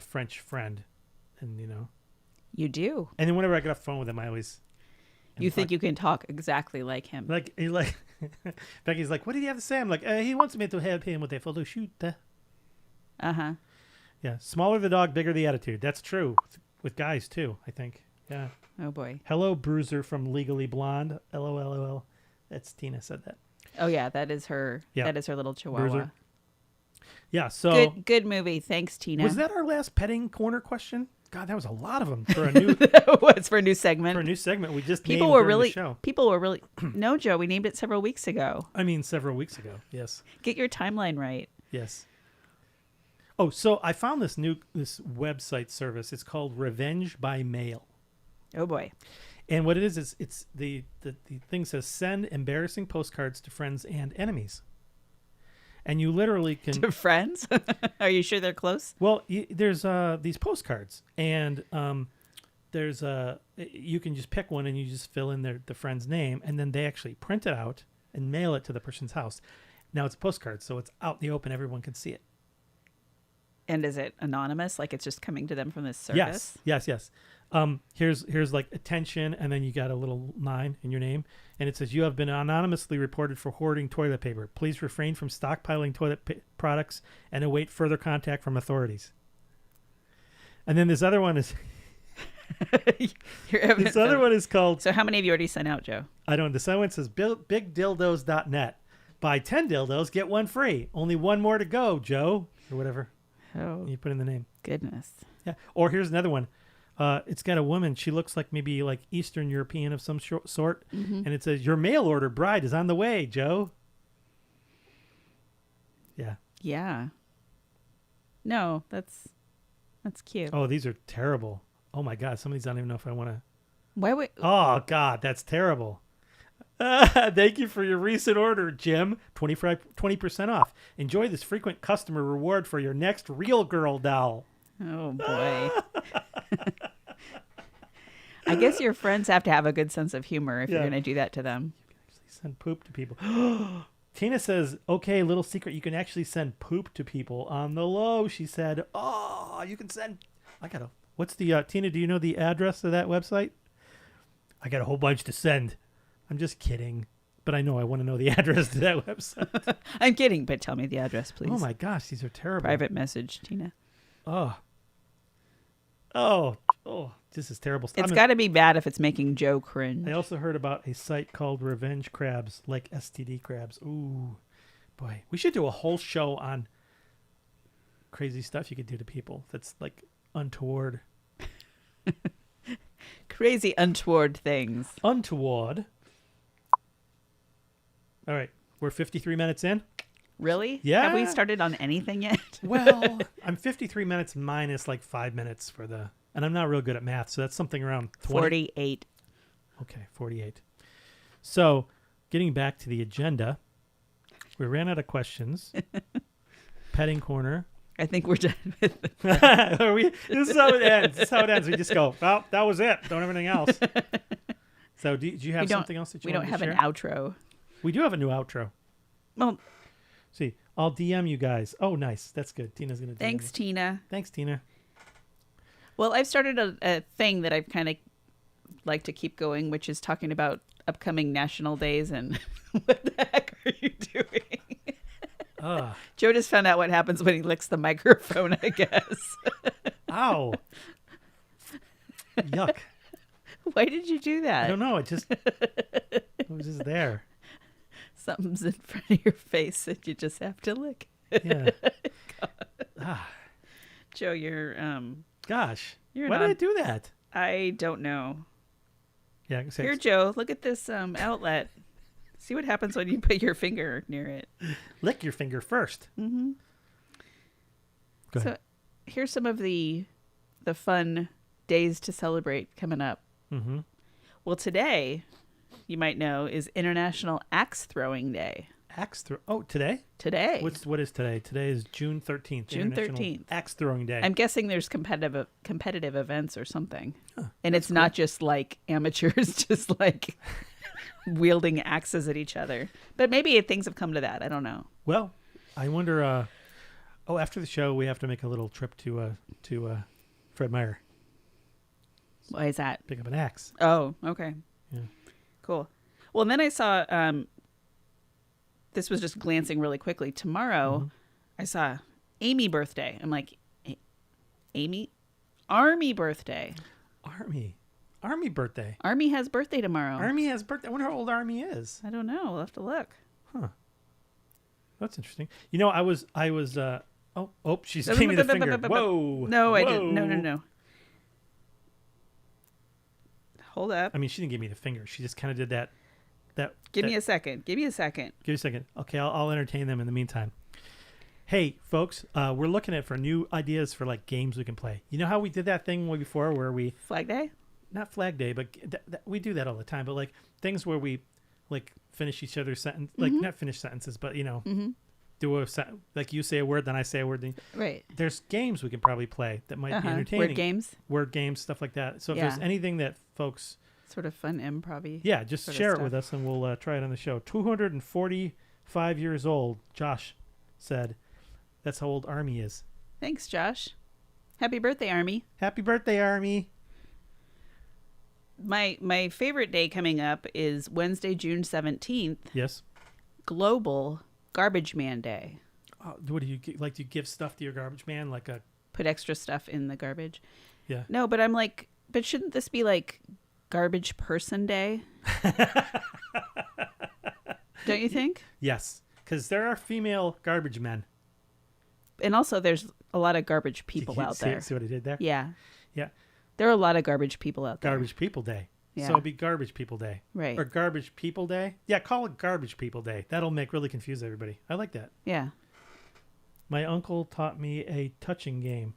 French friend, and You do. And then whenever I get off the phone with him, I always. You think you can talk exactly like him? Like Becky's like, what did he have to say? I'm like, he wants me to help him with a photo shoot. Uh-huh. Yeah, smaller the dog, bigger the attitude. That's true. with guys too, I think. Yeah. Oh boy. Hello, Bruiser from Legally Blonde. LOLOL. That's Tina said that. Oh yeah, that is her. Yeah. That is her little chihuahua. Bruiser. Yeah. So good movie. Thanks, Tina. was that our last petting corner question? God, that was a lot of them for a new What's for a new segment? for a new segment. We just People named were during really the show. people were really no, Joe. We named it several weeks ago. I mean, several weeks ago. Yes. Get your timeline right. Yes. Oh, so I found this website service. It's called Revenge by Mail. Oh boy. And what it is it's the thing says send embarrassing postcards to friends and enemies. And you literally can To friends? Are you sure they're close? Well, there's these postcards, and there's you can just pick one and you just fill in the friend's name, and then they actually print it out and mail it to the person's house. Now it's a postcard, so it's out in the open; everyone can see it. And is it anonymous? Like it's just coming to them from this service? Yes. Here's like attention, and then you got a little line in your name, and it says you have been anonymously reported for hoarding toilet paper. Please refrain from stockpiling toilet products and await further contact from authorities. And then this other one is this other one is called. So how many have you already sent out, Joe? I don't. This other one says bigdildos.net. Buy 10 dildos, get one free. Only one more to go, Joe, or whatever. Oh, You put in the name. goodness. Yeah. Or here's another one. It's got a woman. She looks like maybe like Eastern European of some sort. Mm-hmm. And it says, your mail order bride is on the way, Joe. Yeah. Yeah. No, that's cute. Oh, these are terrible. Oh, my God. Some of these I don't even know if I want to. Why would... Oh, God. That's terrible. Thank you for your recent order, Jim. 20% off. Enjoy this frequent customer reward for your next Real Girl doll. Oh, boy. I guess your friends have to have a good sense of humor if you're going to do that to them. Send poop to people. Tina says, okay, little secret. You can actually send poop to people on the low. She said, oh, you can send. What's the, Tina, do you know the address of that website? I got a whole bunch to send. I'm just kidding. But I know I want to know the address to that website. I'm kidding, but tell me the address, please. Oh my gosh, these are terrible. Private message, Tina. Oh, this is terrible. It's got to be bad if it's making Joe cringe. I also heard about a site called Revenge Crabs, like STD crabs. Ooh, boy. We should do a whole show on crazy stuff you could do to people that's like untoward. Crazy untoward things. Untoward. All right. We're 53 minutes in. Really? Yeah. Have we started on anything yet? Well, I'm 53 minutes minus like 5 minutes for the... And I'm not real good at math, so that's something around 20. 48. Okay, 48. So, getting back to the agenda, we ran out of questions. Petting corner. I think we're done with it. This is how it ends. This is how it ends. We just go, well, that was it. Don't have anything else. So, do you have something else that you want to share? We don't have an outro. We do have a new outro. Well, see, I'll DM you guys. Oh, nice. That's good. Tina's going to do it. Thanks, Tina. Thanks, Tina. Well, I've started a thing that I've kind of like to keep going, which is talking about upcoming national days and what the heck are you doing? Joe just found out what happens when he licks the microphone, I guess. Ow. Yuck. Why did you do that? I don't know. It was just there. Something's in front of your face that you just have to lick. Yeah. Joe, you're Gosh. You're Why did I do that? I don't know. Yeah. Here, Joe, look at this outlet. See what happens when you put your finger near it. Lick your finger first. Mm-hmm. Go ahead. So here's some of the fun days to celebrate coming up. Mm-hmm. Well, today, you might know, is International Axe Throwing Day. Today? Today. What is today? Today is June 13th. June 13th. Axe Throwing Day. I'm guessing there's competitive events or something. And it's not just like amateurs just like wielding axes at each other. But maybe things have come to that. I don't know. Well, I wonder after the show we have to make a little trip to Fred Meyer. Why is that? Pick up an axe. Oh, okay. Yeah. Cool. Well, and then I saw this was just glancing really quickly. Tomorrow, I saw Amy birthday. I'm like, Amy? Army birthday. Army birthday. Army has birthday tomorrow. Army has birthday. I wonder how old Army is. I don't know. We'll have to look. Huh. That's interesting. You know, I was. She's giving me the finger. Whoa. No, I didn't. No. Hold up. I mean, she didn't give me the finger. She just kind of did that. Give me a second. Give me a second. Okay, I'll entertain them in the meantime. Hey, folks, we're looking for new ideas for like games we can play. You know how we did that thing before where we Flag Day? Not Flag Day, but we do that all the time. But like things where we like finish each other's sentence, like not finish sentences, but you know, do a like you say a word, then I say a word. Right. There's games we can probably play that might be entertaining. Word games, stuff like that. So if there's anything that folks. Sort of fun improv-y. Yeah, just share it with us and we'll try it on the show. 245 years old, Josh said. That's how old Army is. Thanks, Josh. Happy birthday, Army. Happy birthday, Army. My favorite day coming up is Wednesday, June 17th. Yes. Global Garbage Man Day. What do you like? Do you give stuff to your garbage man? Like put extra stuff in the garbage? Yeah. No, but I'm like, but shouldn't this be like Garbage Person Day? Don't you think? Yes, because there are female garbage men. And also there's a lot of garbage people out there. See what I did there? Yeah. Yeah. There are a lot of garbage people out there. Garbage People Day. Yeah. So it'd be Garbage People Day. Right. Or Garbage People Day. Yeah, call it Garbage People Day. That'll really confuse everybody. I like that. Yeah. My uncle taught me a touching game.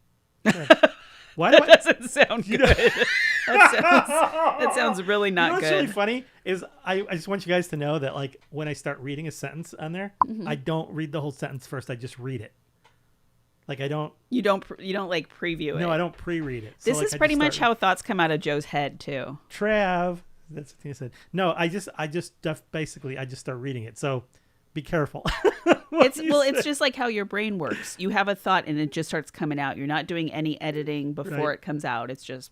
Why that doesn't sound good. That sounds really not good. What's really funny is I just want you guys to know that like when I start reading a sentence on there, I don't read the whole sentence first. I just read it. Like I don't. You don't like preview it. No, I don't pre-read it. This is pretty much how thoughts come out of Joe's head too. Trav, that's what he said. No, I just basically I just start reading it. So be careful. It's just like how your brain works. You have a thought and it just starts coming out. You're not doing any editing before it comes out. It's just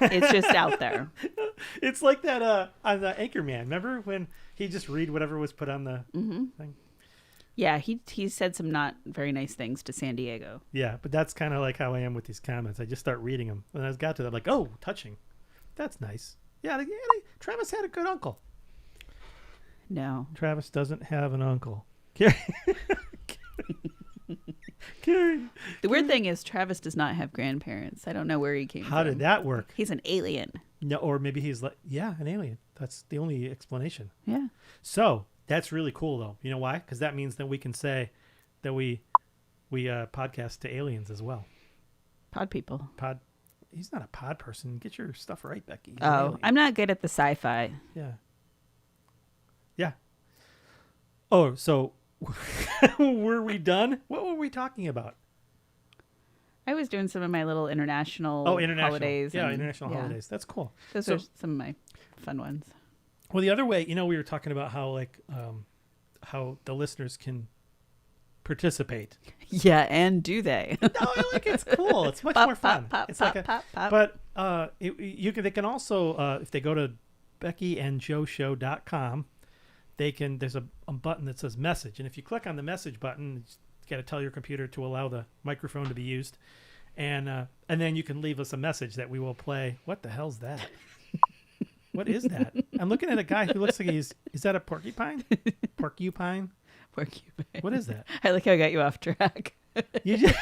out there. It's like that on the Anchorman. Remember when he just read whatever was put on the thing? Yeah, he said some not very nice things to San Diego. Yeah, but that's kind of like how I am with these comments. I just start reading them. When I got to them, like, oh, touching. That's nice. Yeah, Travis had a good uncle. No. Travis doesn't have an uncle. Carrie. The weird thing is Travis does not have grandparents. I don't know where he came from. How did that work? He's an alien. No, or maybe he's like, an alien. That's the only explanation. Yeah. So that's really cool, though. You know why? Because that means that we can say that we podcast to aliens as well. Pod people. He's not a pod person. Get your stuff right, Becky. I'm not good at the sci-fi. Yeah. Yeah. Oh, so were we done? What were we talking about? I was doing some of my little international holidays. Yeah, international holidays. That's cool. Those are some of my fun ones. Well, the other way, we were talking about how how the listeners can participate. Yeah, and do they? No, it's cool. It's much more fun. It's like but they can also if they go to BeckyandJoeShow.com, there's a button that says message, and if you click on the message button, you got to tell your computer to allow the microphone to be used, and then you can leave us a message that we will play. What the hell's that? What is that? I'm looking at a guy who looks like is that a porcupine? Porcupine? Porcupine. What is that? I like how I got you off track. You just...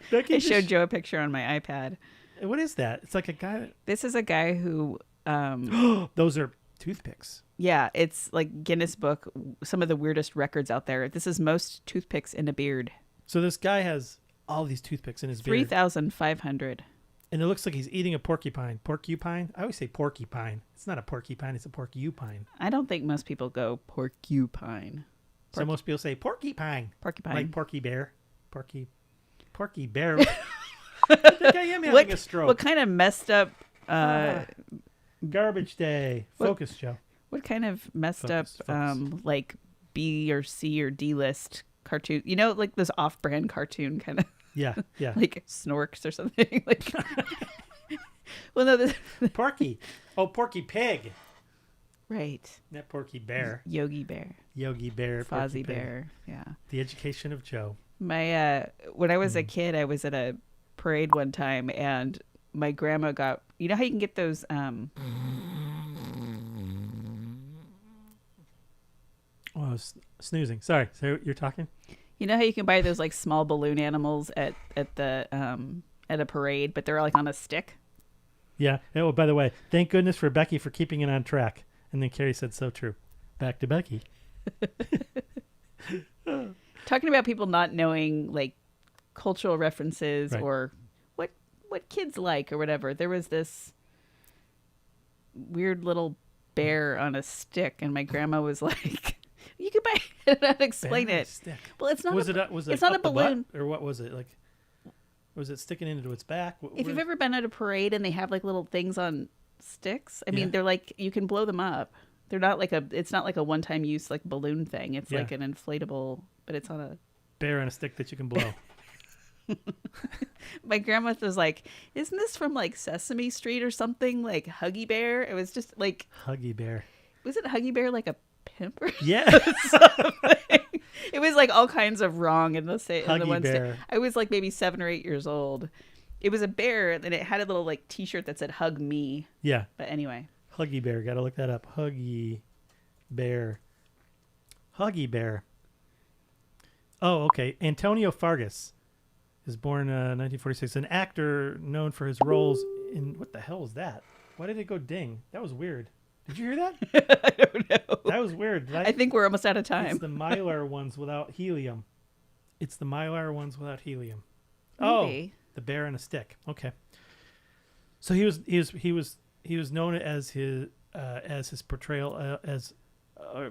I showed Joe a picture on my iPad. What is that? It's like a guy. This is a guy who. Those are toothpicks. Yeah, it's like Guinness Book, some of the weirdest records out there. This is most toothpicks in a beard. So this guy has all these toothpicks in his beard. 3,500. And it looks like he's eating a porcupine. Porcupine? I always say porcupine. It's not a porcupine, it's a porcupine. I don't think most people go porcupine. So most people say porcupine. Porcupine. Like Porky Bear. Porky Bear. I think I am having a stroke. What kind of messed up... Garbage Day. Focus, Joe. What kind of messed up like B or C or D list cartoon? You know, like this off-brand cartoon kind of... Yeah. Like Snorks or something. Like, well, no, Porky. Oh, Porky Pig. Right. Not Porky Bear. Yogi Bear. Fozzie Bear. Yeah. The Education of Joe. My when I was a kid, I was at a parade one time, and my grandma got, you know how you can get those Oh, I was snoozing. Sorry. So you're talking? you know how you can buy those like small balloon animals at the at a parade, but they're like on a stick? Yeah. Oh, by the way, thank goodness for Becky for keeping it on track. And then Carrie said, so true. Back to Becky. Talking about people not knowing like cultural references Right. or what kids like or whatever. There was this weird little bear on a stick, and my grandma was like, "You could buy it and explain Bear on a it." stick. Well, it's not. Was a, it? Was it? it's not a up the butt, balloon. or what was it like? Was it sticking into its back? If you've ever been at a parade and they have like little things on sticks, I mean, Yeah. they're like you can blow them up. They're not like it's not like a one-time use like balloon thing. It's Yeah. like an inflatable, but it's on a. Bear on a stick that you can blow. My grandma was like, "Isn't this from like Sesame Street or something? Like Huggy Bear?" It was just like, Huggy Bear. wasn't Huggy Bear like a pimp or Yeah. something? It was like all kinds of wrong in the Huggy one Bear. I was like maybe 7 or 8 years old. It was a bear, and it had a little like T-shirt that said "Hug Me." Yeah. But anyway, Huggy Bear. Got to look that up. Huggy Bear. Huggy Bear. Oh, okay. Antonio Fargas is born 1946. An actor known for his roles in... What the hell was that? Why did it go ding? That was weird. Did you hear that? I don't know. That was weird. I think we're almost out of It's time. the Mylar ones without helium. It's the Mylar ones without helium. Maybe. Oh, the bear and a stick. Okay. So he was known as his portrayal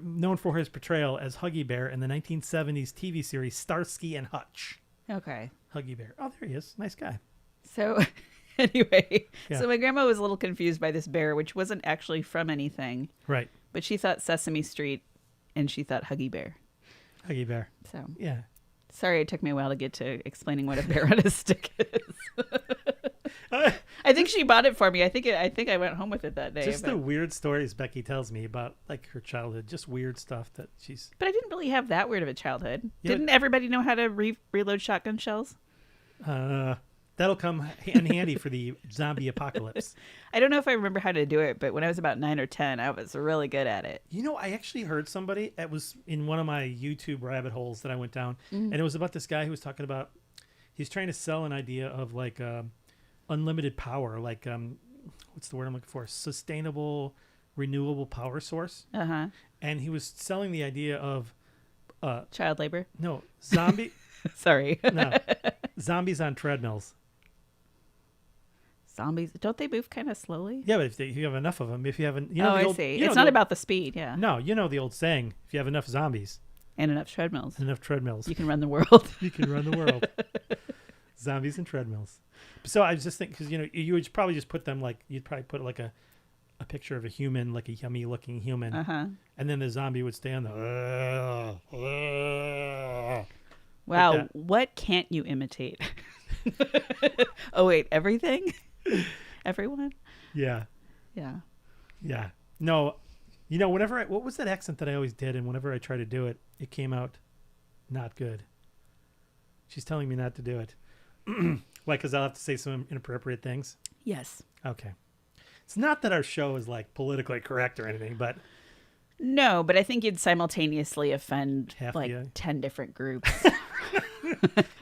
known for his portrayal as Huggy Bear in the 1970s TV series Starsky and Hutch. Okay. Huggy Bear. Oh, there he is. Nice guy. So anyway, Yeah. so my grandma was a little confused by this bear, which wasn't actually from anything, Right. but she thought Sesame Street and she thought Huggy Bear. Huggy Bear. So Yeah. sorry it took me a while to get to explaining what a bear on a stick is. I think she bought it for me. I think I went home with it that day. Just but, the weird stories Becky tells me about like her childhood. Just weird stuff that she's... but I didn't really have that weird of a childhood. Yeah. Didn't everybody know how to reload shotgun shells? That'll come in handy for the zombie apocalypse. I don't know if I remember how to do it, but when I was about 9 or 10, I was really good at it. You know, I actually heard somebody, it was in one of my YouTube rabbit holes that I went down, and it was about this guy who was talking about, he's trying to sell an idea of like unlimited power, like, what's the word I'm looking for? Sustainable, renewable power source. Uh-huh. And he was selling the idea of, Child labor. no, Sorry. zombies on treadmills. Zombies, don't they move kind of slowly? Yeah, but if you have enough of them, if you haven't, I see. It's not about the speed, yeah. No, you know the old saying, if you have enough zombies, And enough treadmills. enough treadmills, You can run the world. you can run the world. Zombies and treadmills. So I was just thinking, because you would probably just put them like, you'd probably put like a picture of a human, like a yummy looking human, Uh-huh. and then the zombie would stay on the. Wow, that. what can't you imitate? Oh, wait, everything? Everyone? Yeah, Yeah. yeah. No, whenever what was that accent that I always did, and whenever I try to do it, it came out not good. She's telling me not to do it. Like, because I'll have to say some inappropriate things. Yes. Okay. It's not that our show is like politically correct or anything, but No, but I think you'd simultaneously offend Half like the- 10 different groups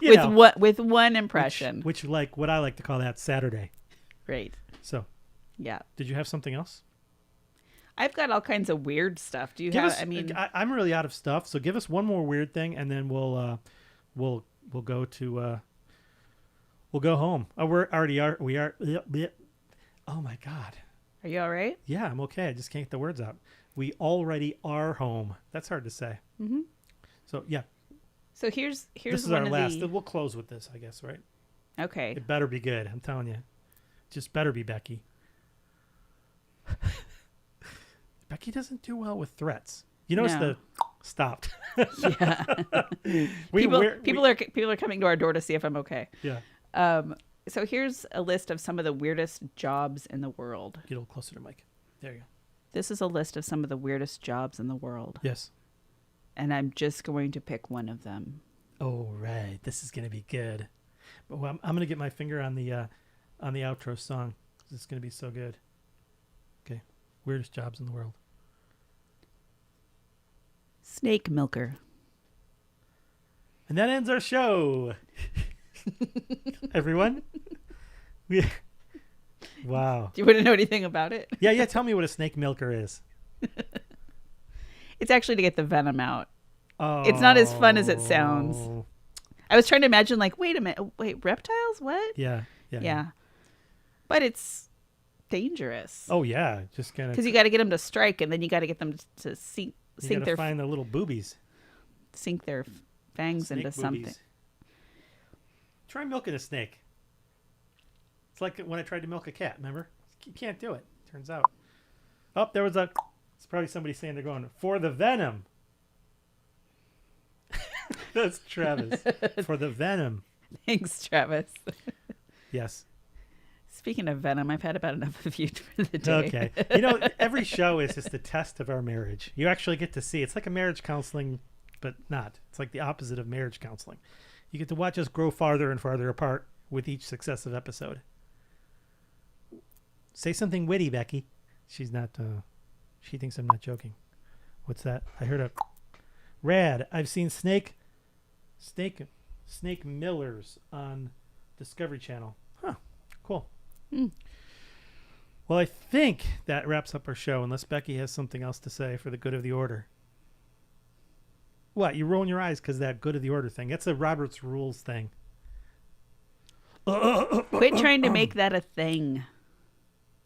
you know, with one impression. which like what I like to call that Saturday. Great. So, Yeah. did you have something else? I've got all kinds of weird stuff. Do you Give have? us, I mean, I'm really out of stuff, so give us one more weird thing, and then we'll go to we'll go home. Oh, we are. Oh my God. are you all right? Yeah, I'm okay. I just can't get the words out. We already are home. That's hard to say. Mm-hmm. So yeah, So here's this is one our of last. the. We'll close with this, I guess, right? Okay. It better be good. I'm telling you, just better be Becky. Becky doesn't do well with threats. You notice No. the stopped. Yeah. We're- People are coming to our door to see if I'm okay. Yeah. So here's a list of some of the weirdest jobs in the world. Get a little closer to Mike. There you go. This is a list of some of the weirdest jobs in the world, Yes. and I'm just going to pick one of them. Oh, right. This is going to be good. But I'm gonna get my finger on the outro song. It's gonna be so good. Okay, weirdest jobs in the world. Snake milker. And that ends our show. Everyone. Wow. Do you want to know anything about it? Yeah. Tell me what a snake milker is. It's actually to get the venom out. Oh. It's not as fun as it sounds. I was trying to imagine, like, wait a minute. Wait, reptiles? What? Yeah. But it's dangerous. Oh, yeah. Just kind of. Because you got to get them to strike, and then you got to get them to sink their find the little boobies. Sink their fangs Snake into boobies. something. Try milking a snake. It's like when I tried to milk a cat, remember? You can't do it, turns out. Oh, there was it's probably somebody saying they're going, for the venom. That's Travis. For the venom. Thanks, Travis. Yes. Speaking of venom, I've had about enough of you for the day. Okay. Every show is just a test of our marriage. You actually get to see. It's like a marriage counseling, but not. It's like the opposite of marriage counseling. You get to watch us grow farther and farther apart with each successive episode. Say something witty, Becky. She's not, she thinks I'm not joking. What's that? I heard a rad. I've seen snake millers on Discovery Channel. Huh. Cool. Well, I think that wraps up our show, unless Becky has something else to say for the good of the order. What? You rolling your eyes because that good of the order thing. That's a Robert's Rules thing. Quit trying to make that a thing.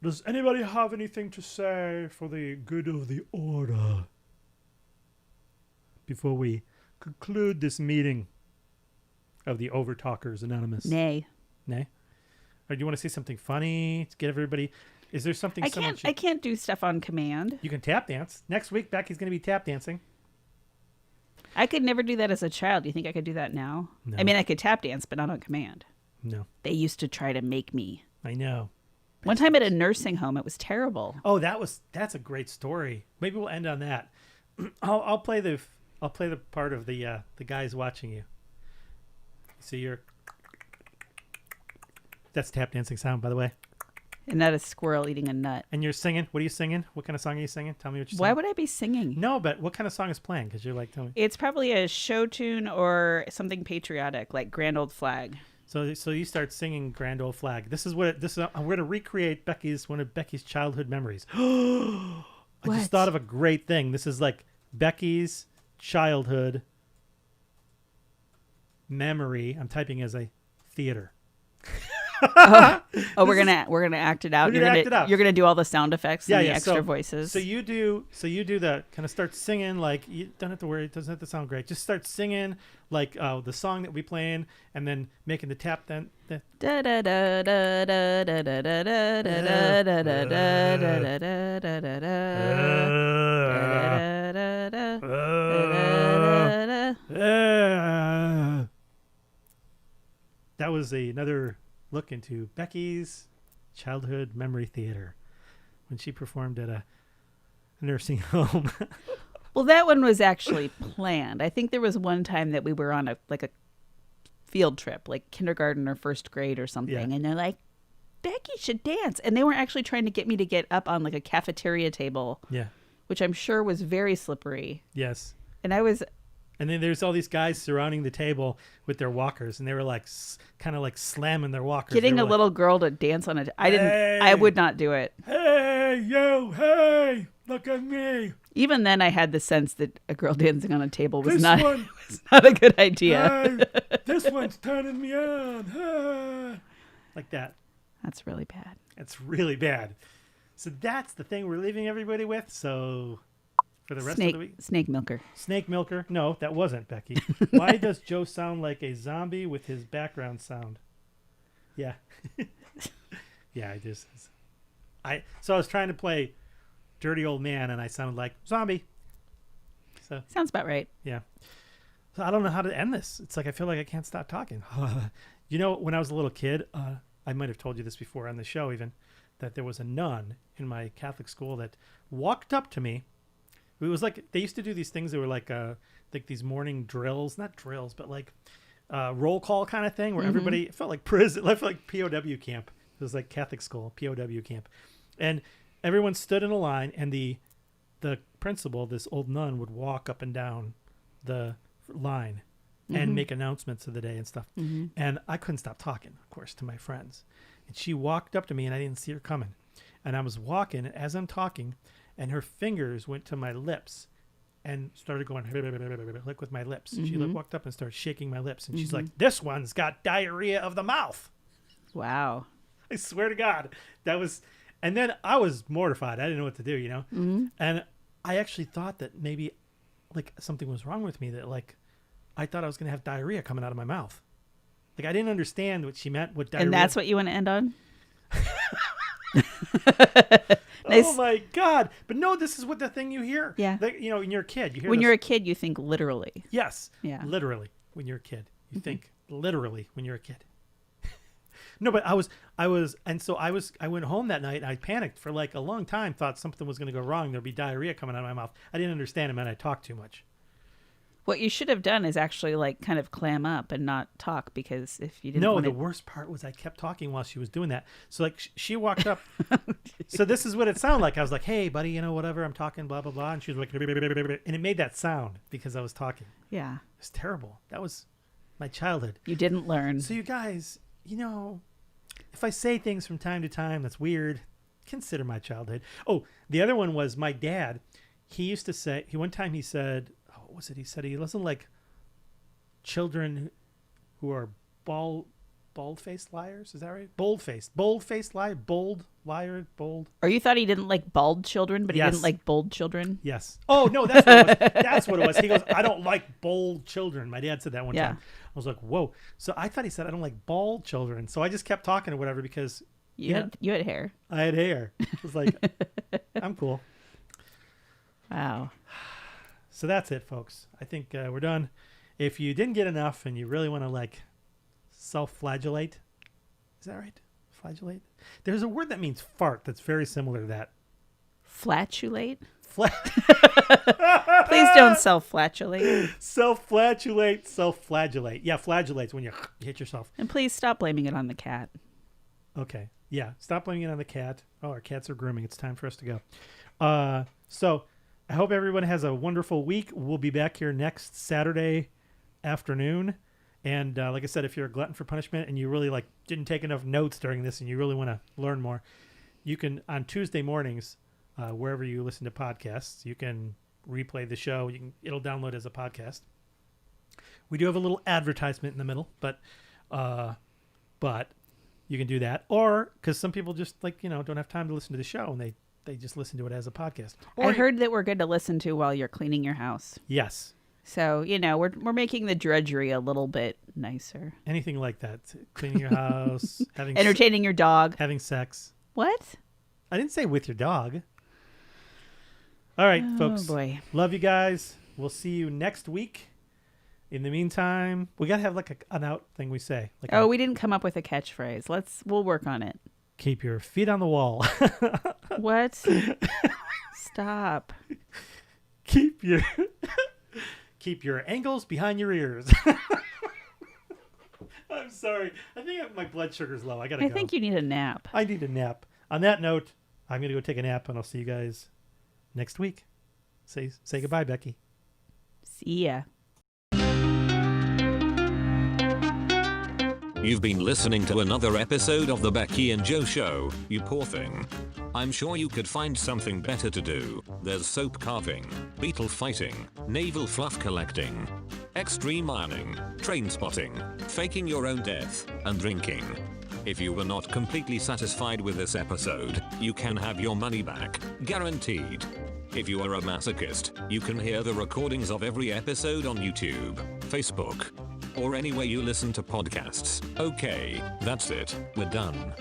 Does anybody have anything to say for the good of the order before we conclude this meeting of the Overtalkers Anonymous? Nay. Or do you want to say something funny to get everybody? Is there something I can't do stuff on command. You can tap dance. Next week, Becky's going to be tap dancing. I could never do that as a child. Do you think I could do that now? No. I mean, I could tap dance, but not on command. No. They used to try to make me. I know. One time at a nursing home, it was terrible. Oh, that's a great story. Maybe we'll end on that. I'll play the part of the guys watching you. So that's tap dancing sound, by the way. And not a squirrel eating a nut. And you're singing. What are you singing? What kind of song are you singing? Tell me what you're singing. Why would I be singing? No, but what kind of song is playing? Because you're like, tell me. It's probably a show tune or something patriotic, like Grand Old Flag. So you start singing Grand Old Flag. We're going to recreate one of Becky's childhood memories. I just thought of a great thing. This is like Becky's childhood memory. I'm typing as a theater. We're gonna act it out. You're gonna do all the sound effects and the extra voices. So you do the kind of start singing, like, you don't have to worry, it doesn't have to sound great. Just start singing like the song that we playing, and then making the tap then. Da da da da da da da da da da da da da da. That was another look into Becky's childhood memory theater when she performed at a nursing home. Well, that one was actually planned. I think there was one time that we were on a field trip, like kindergarten or first grade or something, and they're like, Becky should dance. And they were actually trying to get me to get up on like a cafeteria table, which I'm sure was very slippery. Yes. And then there's all these guys surrounding the table with their walkers, and they were like kind of like slamming their walkers. Getting a little girl to dance on it. I would not do it. Hey, you, hey, look at me. Even then I had the sense that a girl dancing on a table was not a good idea. Hey, this one's turning me on. Hey. Like that. That's really bad. It's really bad. So that's the thing we're leaving everybody with. So for the rest of the week. Snake milker. Snake milker. No, that wasn't, Becky. Why does Joe sound like a zombie with his background sound? Yeah. Yeah, so I was trying to play dirty old man, and I sounded like zombie. So sounds about right. Yeah. So I don't know how to end this. It's like I feel like I can't stop talking. When I was a little kid, I might have told you this before on the show even, that there was a nun in my Catholic school that walked up to me. It was like they used to do these things that were like these morning drills, not drills, but like roll call kind of thing where everybody, it felt like prison, it felt like POW camp. It was like Catholic school, POW camp. And everyone stood in a line, and the principal, this old nun, would walk up and down the line and make announcements of the day and stuff. And I couldn't stop talking, of course, to my friends. And she walked up to me, and I didn't see her coming. And I was walking, and as I'm talking, and her fingers went to my lips and started going like with my lips. She walked up and started shaking my lips. And she's like, "This one's got diarrhea of the mouth." Wow. I swear to God. That was... And then I was mortified. I didn't know what to do, you know? And I actually thought that maybe like something was wrong with me, that like I thought I was going to have diarrhea coming out of my mouth. Like I didn't understand what she meant with diarrhea. And that's what you want to end on? Nice. Oh my God. But no, this is what the thing you hear. Yeah. Like, you know, when you're a kid, you hear when this. you're a kid, you think literally. Yes. Yeah. Literally. When you're a kid, you think literally when you're a kid. No, but I went home that night and I panicked for like a long time, thought something was going to go wrong. There'd be diarrhea coming out of my mouth. I didn't understand it, man. I talked too much. What you should have done is actually like kind of clam up and not talk, because if you didn't No, the worst part was I kept talking while she was doing that. So like she walked up. So this is what it sounded like. I was like, "Hey, buddy, you know, whatever, I'm talking, blah, blah, blah." And she was like, and it made that sound because I was talking. Yeah. It was terrible. That was my childhood. You didn't learn. So you guys, you know, if I say things from time to time that's weird, consider my childhood. Oh, the other one was my dad. He used to say, one time he said, oh, what was it? He said he doesn't like children who are bald-faced liars. Is that right? Bold-faced liar, bold liar, bold. Or you thought he didn't like bald children, but he didn't like bold children? Yes. Oh, no, that's what it was. That's what it was. He goes, "I don't like bold children." My dad said that one time. I was like, whoa. So I thought he said, "I don't like bald children." So I just kept talking or whatever because you had hair. I had hair. It was like, I'm cool. Wow. So that's it, folks. I think we're done. If you didn't get enough and you really want to like self-flagellate, is that right? Flagellate? There's a word that means fart that's very similar to that. Flatulate? Please don't self-flatulate. Self-flagellate. Yeah, flagellates when you hit yourself. And please stop blaming it on the cat. Okay. Yeah, stop blaming it on the cat. Oh, our cats are grooming. It's time for us to go. So I hope everyone has a wonderful week. We'll be back here next Saturday afternoon. And like I said, if you're a glutton for punishment and you really like didn't take enough notes during this and you really want to learn more, you can, on Tuesday mornings, wherever you listen to podcasts, you can replay the show. It'll download as a podcast. We do have a little advertisement in the middle, but you can do that. Or because some people just like, you know, don't have time to listen to the show and they just listen to it as a podcast. Or I heard that we're good to listen to while you're cleaning your house. Yes. So, you know, we're making the drudgery a little bit nicer. Anything like that. Cleaning your house, entertaining your dog. Having sex. What? I didn't say with your dog. All right, folks. Oh, boy. Love you guys. We'll see you next week. In the meantime, we got to have like an out thing we say. Like we didn't come up with a catchphrase. We'll work on it. Keep your feet on the wall. What? Stop. Keep your ankles behind your ears. I'm sorry. I think my blood sugar's low. I gotta go. I think you need a nap. I need a nap. On that note, I'm gonna go take a nap, and I'll see you guys next week. Say goodbye, Becky. See ya. You've been listening to another episode of the Becky and Joe Show, you poor thing. I'm sure you could find something better to do. There's soap carving, beetle fighting, naval fluff collecting, extreme ironing, train spotting, faking your own death, and drinking. If you were not completely satisfied with this episode, you can have your money back, guaranteed. If you are a masochist, you can hear the recordings of every episode on YouTube, Facebook, or anywhere you listen to podcasts. Okay, that's it, we're done.